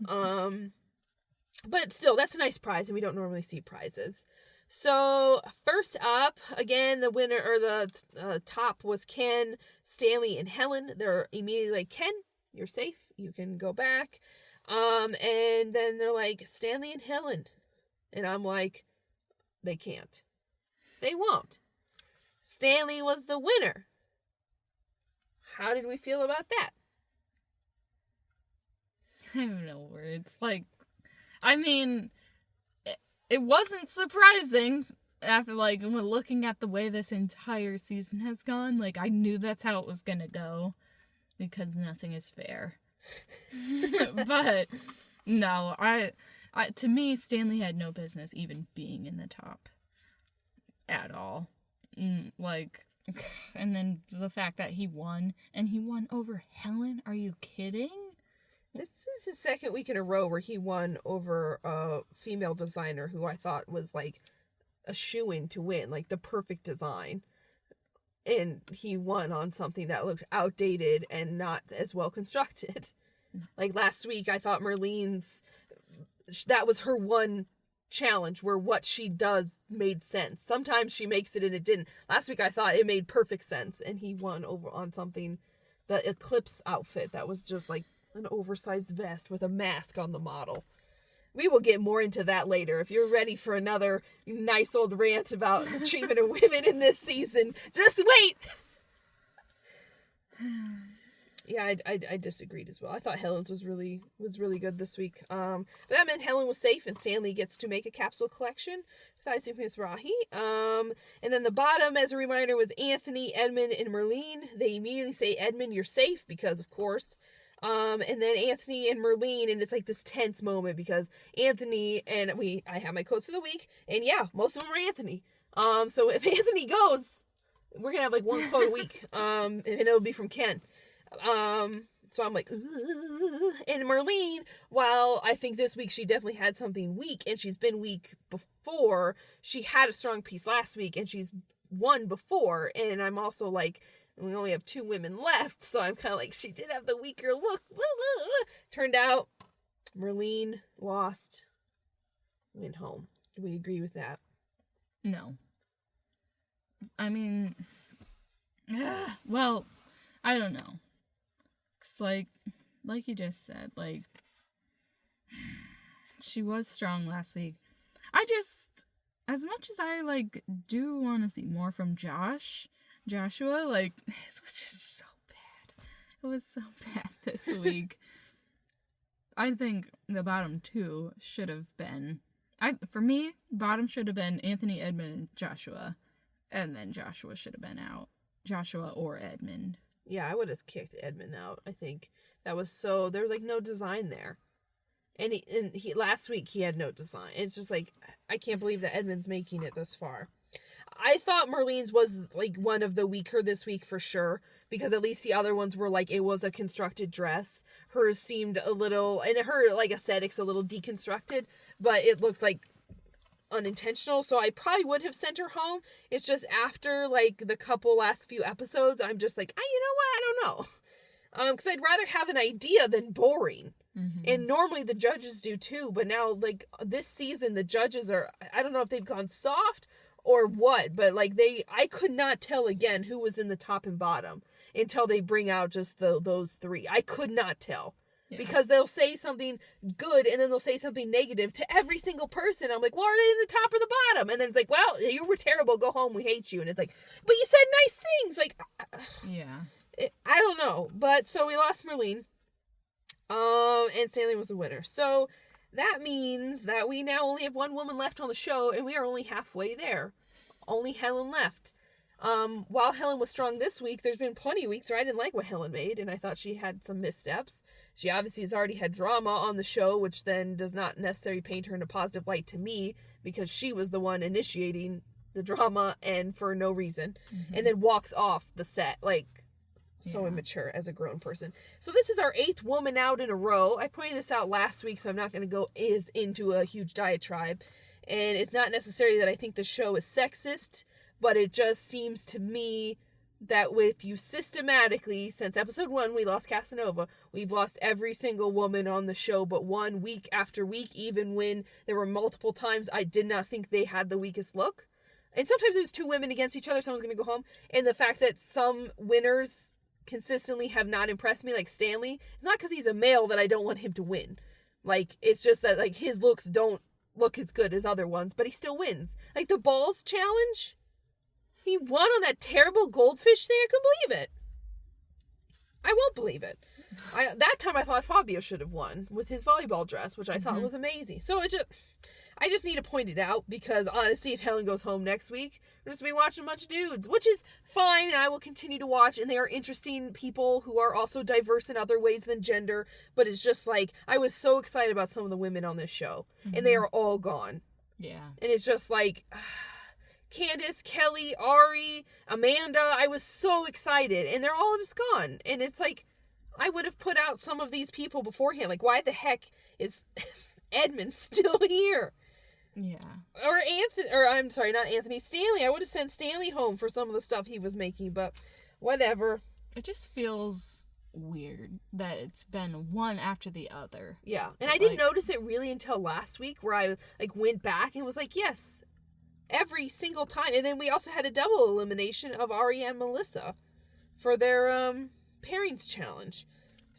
But still, that's a nice prize, and we don't normally see prizes. So first up, again, the winner or the top was Ken, Stanley, and Helen. They're immediately like, Ken, you're safe. You can go back. And then they're like, Stanley and Helen. And I'm like, they can't. They won't. Stanley was the winner. How did we feel about that? I have no words. Like, I mean, it wasn't surprising after, like, when looking at the way this entire season has gone. Like, I knew that's how it was gonna go because nothing is fair. But no, I to me, Stanley had no business even being in the top at all. Like, and then the fact that he won, and he won over Helen. Are you kidding? This is his second week in a row where he won over a female designer who I thought was like a shoo-in to win, like the perfect design. And he won on something that looked outdated and not as well constructed. Like last week, I thought Merlene's, that was her one challenge where what she does made sense. Sometimes she makes it and it didn't. Last week, I thought it made perfect sense, and he won over on something, the Eclipse outfit that was just like an oversized vest with a mask on the model. We will get more into that later. If you're ready for another nice old rant about the treatment of women in this season, just wait. Yeah, I disagreed as well. I thought Helen's was really good this week. But that meant Helen was safe, and Stanley gets to make a capsule collection with Isaac Mizrahi. And then the bottom, as a reminder, was Anthony, Edmund, and Merlene. They immediately say, Edmund, you're safe, because of course. And then Anthony and Merlene, and it's like this tense moment because Anthony and I have my quotes of the week, and yeah, most of them are Anthony. So if Anthony goes, we're gonna have like one quote a week, and it'll be from Ken. So I'm like, ugh. And Merlene, while I think this week she definitely had something weak, and she's been weak before, she had a strong piece last week, and she's won before, and I'm also like, we only have 2 women left, so I'm kind of like, she did have the weaker look. Turned out, Merlene lost, went home. Do we agree with that? No. I mean, well, I don't know. It's like you just said, like, she was strong last week. As much as I, like, do want to see more from Joshua, like, this was just so bad. It was so bad this week. I think the bottom 2 should have been, for me, bottom should have been Anthony, Edmund, and Joshua. And then Joshua should have been out. Joshua or Edmund. Yeah, I would have kicked Edmund out. I think that was there was like no design there. And he last week he had no design. It's just like, I can't believe that Edmund's making it this far. I thought Merlene's was like one of the weaker this week for sure, because at least the other ones were like, it was a constructed dress. Hers seemed a little, and her like aesthetics a little deconstructed, but it looked like unintentional, so I probably would have sent her home. It's just after like the last few episodes, I'm just like, you know what, I don't know, because I'd rather have an idea than boring. Mm-hmm. And normally the judges do too, but now like this season the judges are, I don't know if they've gone soft or what, but like I could not tell again who was in the top and bottom until they bring out just those 3. I could not tell. Yeah. Because they'll say something good and then they'll say something negative to every single person. I'm like, well, are they in the top or the bottom? And then it's like, well, you were terrible. Go home. We hate you. And it's like, but you said nice things. Like, yeah, I don't know. But so we lost Merlene. And Stanley was the winner. So that means that we now only have 1 woman left on the show, and we are only halfway there. Only Helen left. While Helen was strong this week, there's been plenty of weeks where I didn't like what Helen made, and I thought she had some missteps. She obviously has already had drama on the show, which then does not necessarily paint her in a positive light to me, because she was the one initiating the drama and for no reason, and then walks off the set, like, so immature as a grown person. So this is our 8th woman out in a row. I pointed this out last week, so I'm not going to go into a huge diatribe, and it's not necessarily that I think the show is sexist, but it just seems to me that if you systematically, since episode 1, we lost Casanova, we've lost every single woman on the show but one, week after week, even when there were multiple times I did not think they had the weakest look. And sometimes it was 2 women against each other, someone's going to go home. And the fact that some winners consistently have not impressed me, like Stanley, it's not because he's a male that I don't want him to win. Like, it's just that, like, his looks don't look as good as other ones, but he still wins. Like, the balls challenge, he won on that terrible goldfish thing. I couldn't believe it. I won't believe it. That time I thought Fabio should have won with his volleyball dress, which I thought was amazing. So I just need to point it out, because honestly, if Helen goes home next week, we're just going to be watching a bunch of dudes, which is fine, and I will continue to watch, and they are interesting people who are also diverse in other ways than gender, but it's just like, I was so excited about some of the women on this show, and they are all gone. Yeah. And it's just like, Candace, Kelly, Ari, Amanda, I was so excited, and they're all just gone, and it's like, I would have put out some of these people beforehand, like, why the heck is Edmund still here? Yeah. I'm sorry, not Anthony, Stanley. I would have sent Stanley home for some of the stuff he was making, but whatever. It just feels weird that it's been one after the other. Yeah. And I didn't notice it really until last week, where I went back and was like, yes, every single time. And then we also had a double elimination of Ari and Melissa for their pairings challenge.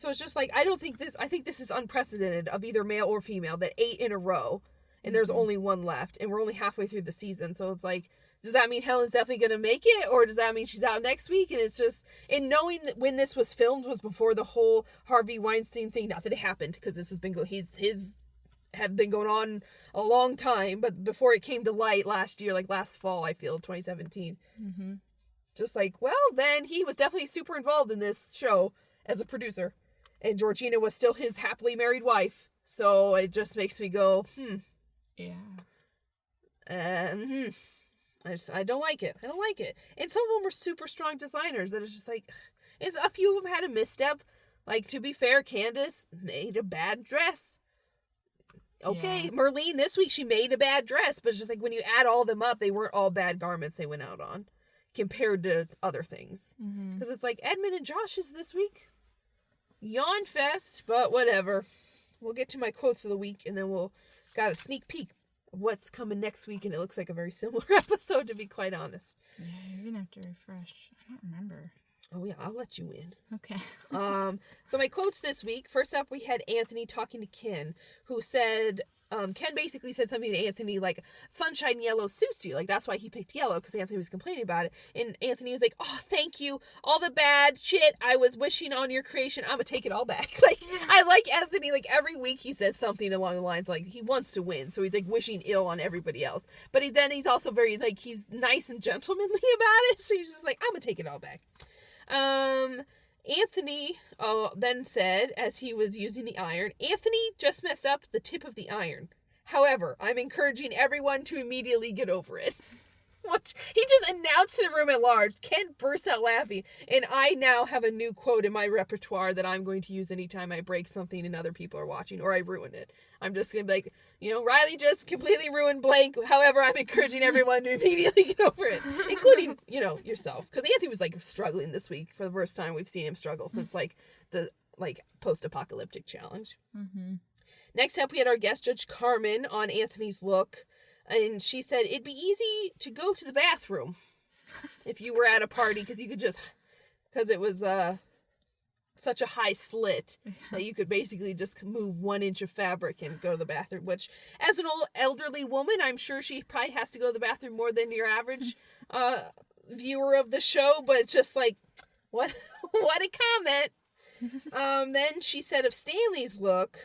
So it's just like, I think this is unprecedented of either male or female, that 8 in a row, and there's only one left, and we're only halfway through the season. So it's like, does that mean Helen's definitely going to make it, or does that mean she's out next week? And it's just, and knowing that when this was filmed was before the whole Harvey Weinstein thing, not that it happened, because this has been, his have been going on a long time, but before it came to light last year, like last fall, I feel, 2017. Mm-hmm. Just like, well, then he was definitely super involved in this show as a producer. And Georgina was still his happily married wife. So it just makes me go, Yeah. I don't like it. I don't like it. And some of them were super strong designers that it's just like, a few of them had a misstep. Like, to be fair, Candace made a bad dress. Okay, yeah. Merlene this week, she made a bad dress. But it's just like, when you add all of them up, they weren't all bad garments they went out on compared to other things. Because it's like, Edmund and Josh's this week. Yawn fest, but whatever. We'll get to my quotes of the week, and then we'll got a sneak peek of what's coming next week, and it looks like a very similar episode, to be quite honest. Yeah, you're gonna have to refresh. I don't remember. Oh yeah, I'll let you in. Okay. So my quotes this week. First up, we had Anthony talking to Ken, who said, Ken basically said something to Anthony like, sunshine yellow suits you. Like, that's why he picked yellow, because Anthony was complaining about it. And Anthony was like, oh, thank you. All the bad shit I was wishing on your creation, I'm gonna take it all back. Like, I like Anthony, like, every week he says something along the lines, like, he wants to win. So he's, like, wishing ill on everybody else. But he's also very, like, he's nice and gentlemanly about it. So he's just like, I'm gonna take it all back. Anthony then said, as he was using the iron, Anthony just messed up the tip of the iron. However, I'm encouraging everyone to immediately get over it. Which he just announced to the room at large. Ken burst out laughing, and I now have a new quote in my repertoire that I'm going to use anytime I break something and other people are watching, or I ruin it. I'm just going to be like, Riley just completely ruined blank. However, I'm encouraging everyone to immediately get over it, including, yourself. Because Anthony was, like, struggling this week for the first time we've seen him struggle since, like, the, like, post-apocalyptic challenge. Mm-hmm. Next up, we had our guest judge, Carmen, on Anthony's look. And she said it'd be easy to go to the bathroom if you were at a party, because it was such a high slit that you could basically just move 1 inch of fabric and go to the bathroom, which, as an old elderly woman, I'm sure she probably has to go to the bathroom more than your average viewer of the show, but just like, what a comment. Then she said of Stanley's look,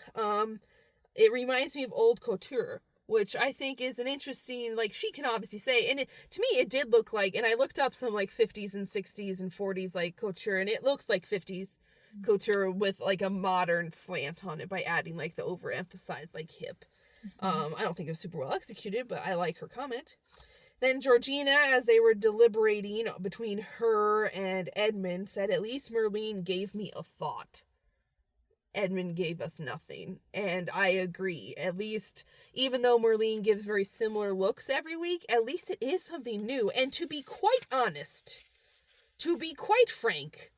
it reminds me of old couture, which I think is an interesting, like, she can obviously say, and to me it did look like, and I looked up some, like, 50s and 60s and 40s, like, couture, and it looks like 50s couture with, like, a modern slant on it by adding, like, the overemphasized, like, hip. I don't think it was super well executed, but I like her comment. Then Georgina, as they were deliberating between her and Edmund, said, at least Merlene gave me a thought. Edmund gave us nothing. And I agree. At least, even though Merlene gives very similar looks every week, at least it is something new. And to be quite honest, to be quite frank,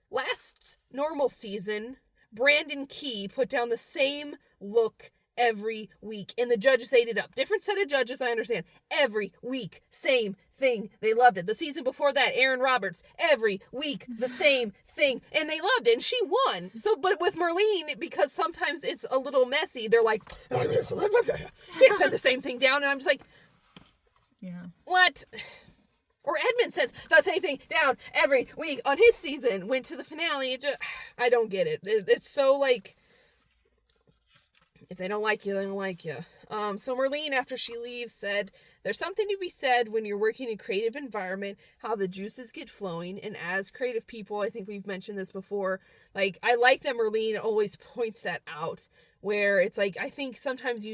last normal season, Brandon Key put down the same look every week, and the judges ate it up. Different set of judges, I understand. Every week, same thing. They loved it. The season before that, Aaron Roberts, every week, the same thing, and they loved it, and she won. So, but with Merlene, because sometimes it's a little messy, they're like, can't send the same thing down, and I'm just like, yeah, what? Or Edmund says the same thing down every week on his season, went to the finale. I don't get it. It's so like, if they don't like you, they don't like you. So Merlene, after she leaves, said, there's something to be said when you're working in a creative environment, how the juices get flowing. And as creative people, I think we've mentioned this before, like, I like that Merlene always points that out, where it's like, I think sometimes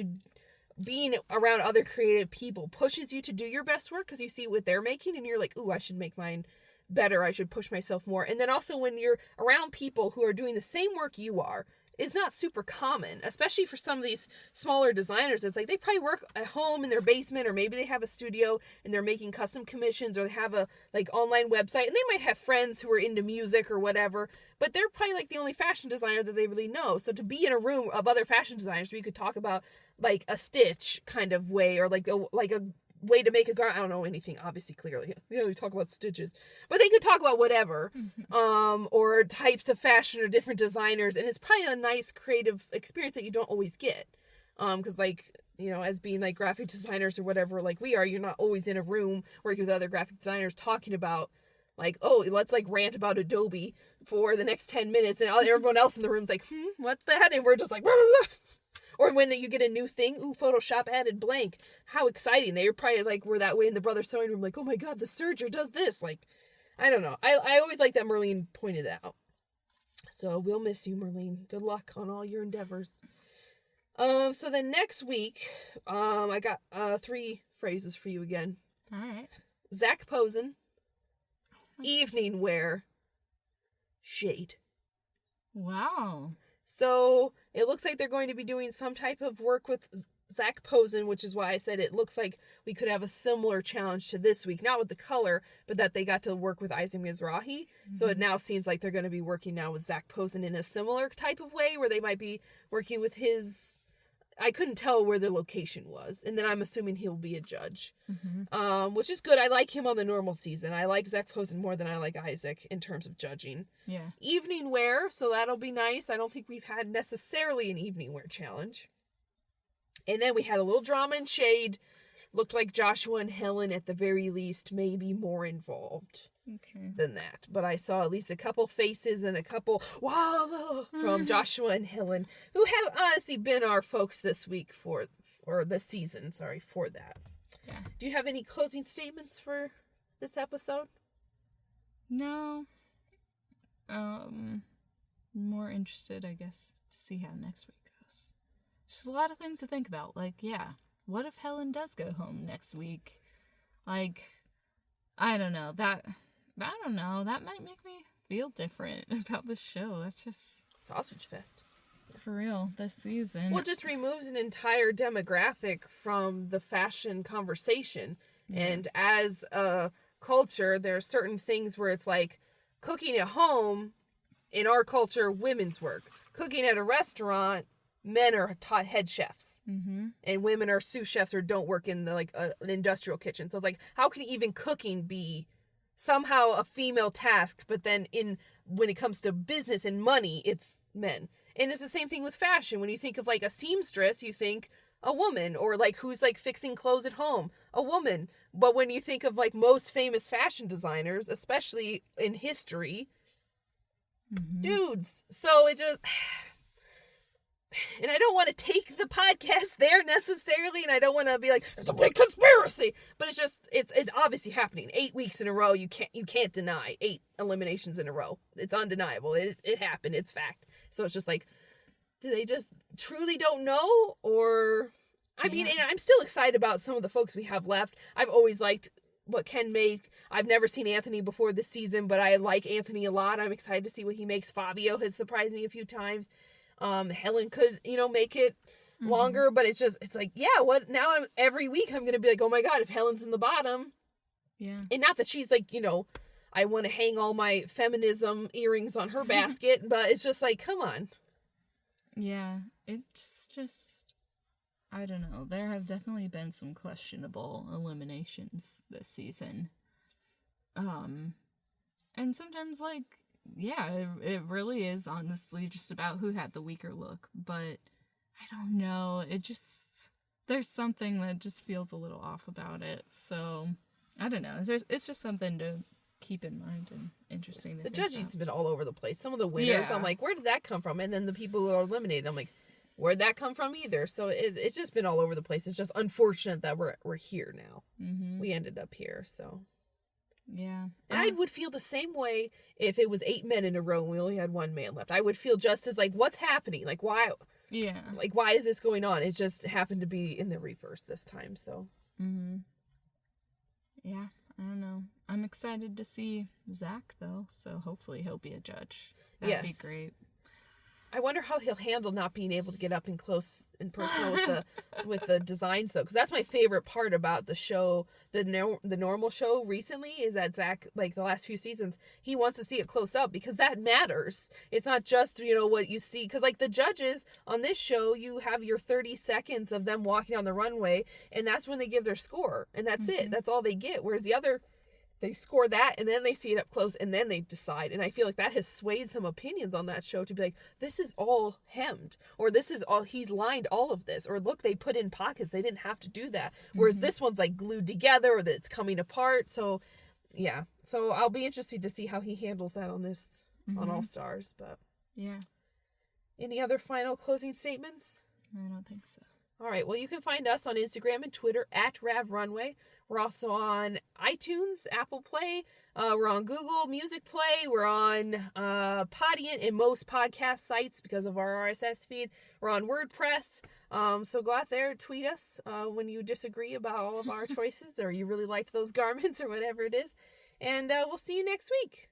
being around other creative people pushes you to do your best work because you see what they're making and you're like, ooh, I should make mine better. I should push myself more. And then also when you're around people who are doing the same work you are, it's not super common, especially for some of these smaller designers. It's like they probably work at home in their basement, or maybe they have a studio and they're making custom commissions, or they have a like online website, and they might have friends who are into music or whatever, but they're probably like the only fashion designer that they really know. So to be in a room of other fashion designers where you could talk about like a stitch kind of way, or like a way to make a garment. I don't know anything, obviously, clearly. We talk about stitches. But they could talk about whatever. Or types of fashion or different designers. And it's probably a nice creative experience that you don't always get. Because, like, you know, as being, like, graphic designers or whatever, like we are, you're not always in a room working with other graphic designers talking about, like, oh, let's, like, rant about Adobe for the next 10 minutes. And everyone else in the room's like, what's that? And we're just like, blah, blah, blah. Or when you get a new thing, ooh, Photoshop added blank. How exciting. They were probably like, were that way in the Brothers Sewing Room. Like, oh my God, the serger does this. Like, I don't know. I always like that Merlene pointed it out. So we'll miss you, Merlene. Good luck on all your endeavors. So then next week, I got 3 phrases for you again. All right. Zach Posen, evening wear, shade. Wow. So it looks like they're going to be doing some type of work with Zach Posen, which is why I said it looks like we could have a similar challenge to this week. Not with the color, but that they got to work with Isaac Mizrahi. So it now seems like they're going to be working now with Zach Posen in a similar type of way where they might be working with his... I couldn't tell where the location was. And then I'm assuming he'll be a judge. Which is good. I like him on the normal season. I like Zach Posen more than I like Isaac in terms of judging. Yeah. Evening wear, so that'll be nice. I don't think we've had necessarily an evening wear challenge. And then we had a little drama and shade. Looked like Joshua and Helen at the very least may be more involved than that. But I saw at least a couple faces and a couple wow from Joshua and Helen, who have honestly been our folks this week for this season. Sorry for that. Yeah. Do you have any closing statements for this episode? No. More interested, I guess, to see how next week goes. Just a lot of things to think about. Like, yeah, what if Helen does go home next week? Like, I don't know. That might make me feel different about the show. That's just... Sausage fest. For real, this season. Well, it just removes an entire demographic from the fashion conversation. Yeah. And as a culture, there are certain things where it's like cooking at home, in our culture, women's work. Cooking at a restaurant, men are head chefs. And women are sous chefs or don't work in the an industrial kitchen. So it's like, how can even cooking be somehow a female task, but then when it comes to business and money, it's men. And it's the same thing with fashion. When you think of like a seamstress, you think a woman, or like who's like fixing clothes at home, a woman. But when you think of like most famous fashion designers, especially in history, dudes. So it just... And I don't want to take the podcast there necessarily, and I don't want to be like, it's a big conspiracy, but it's just, it's obviously happening. 8 weeks in a row, you can't deny 8 eliminations in a row. It's undeniable. It happened. It's fact. So it's just like, do they just truly don't know? Or, I mean, and I'm still excited about some of the folks we have left. I've always liked what Ken made. I've never seen Anthony before this season, but I like Anthony a lot. I'm excited to see what he makes. Fabio has surprised me a few times. Helen could, make it longer, but it's like, yeah, what now? Every week I'm going to be like, oh my God, if Helen's in the bottom. Yeah. And not that she's like, I want to hang all my feminism earrings on her basket, but it's just like, come on. Yeah. It's just, I don't know. There have definitely been some questionable eliminations this season. And sometimes yeah, it really is honestly just about who had the weaker look, but I don't know, there's something that just feels a little off about it, so I don't know, it's just something to keep in mind and interesting to The judging's been all over the place. Some of the winners, I'm like, where did that come from? And then the people who are eliminated, I'm like, where'd that come from either? So it's just been all over the place. It's just unfortunate that we're here now. We ended up here, so... Yeah. And I would feel the same way if it was 8 men in a row and we only had 1 man left. I would feel just as like, what's happening? Like, why? Yeah. Like, why is this going on? It just happened to be in the reverse this time, so. Yeah, I don't know. I'm excited to see Zach, though, so hopefully he'll be a judge. That'd be great. I wonder how he'll handle not being able to get up and close and personal with the designs though, because that's my favorite part about the show, the normal show recently, is that Zach, like the last few seasons, he wants to see it close up because that matters. It's not just, you know, what you see, because like the judges on this show, you have your 30 seconds of them walking on the runway, and that's when they give their score, and that's it. That's all they get. Whereas the other, they score that and then they see it up close and then they decide. And I feel like that has swayed some opinions on that show to be like, this is all hemmed, or this is all, he's lined all of this, or look, they put in pockets, they didn't have to do that. Whereas this one's like glued together, or that it's coming apart. So yeah, so I'll be interested to see how he handles that on this, on All Stars. But yeah, any other final closing statements? I don't think so. All right, well, you can find us on Instagram and Twitter at RavRunway. We're also on iTunes, Apple Play. We're on Google Music Play. We're on Podiant and most podcast sites because of our RSS feed. We're on WordPress. So go out there, tweet us when you disagree about all of our choices, or you really like those garments or whatever it is. And we'll see you next week.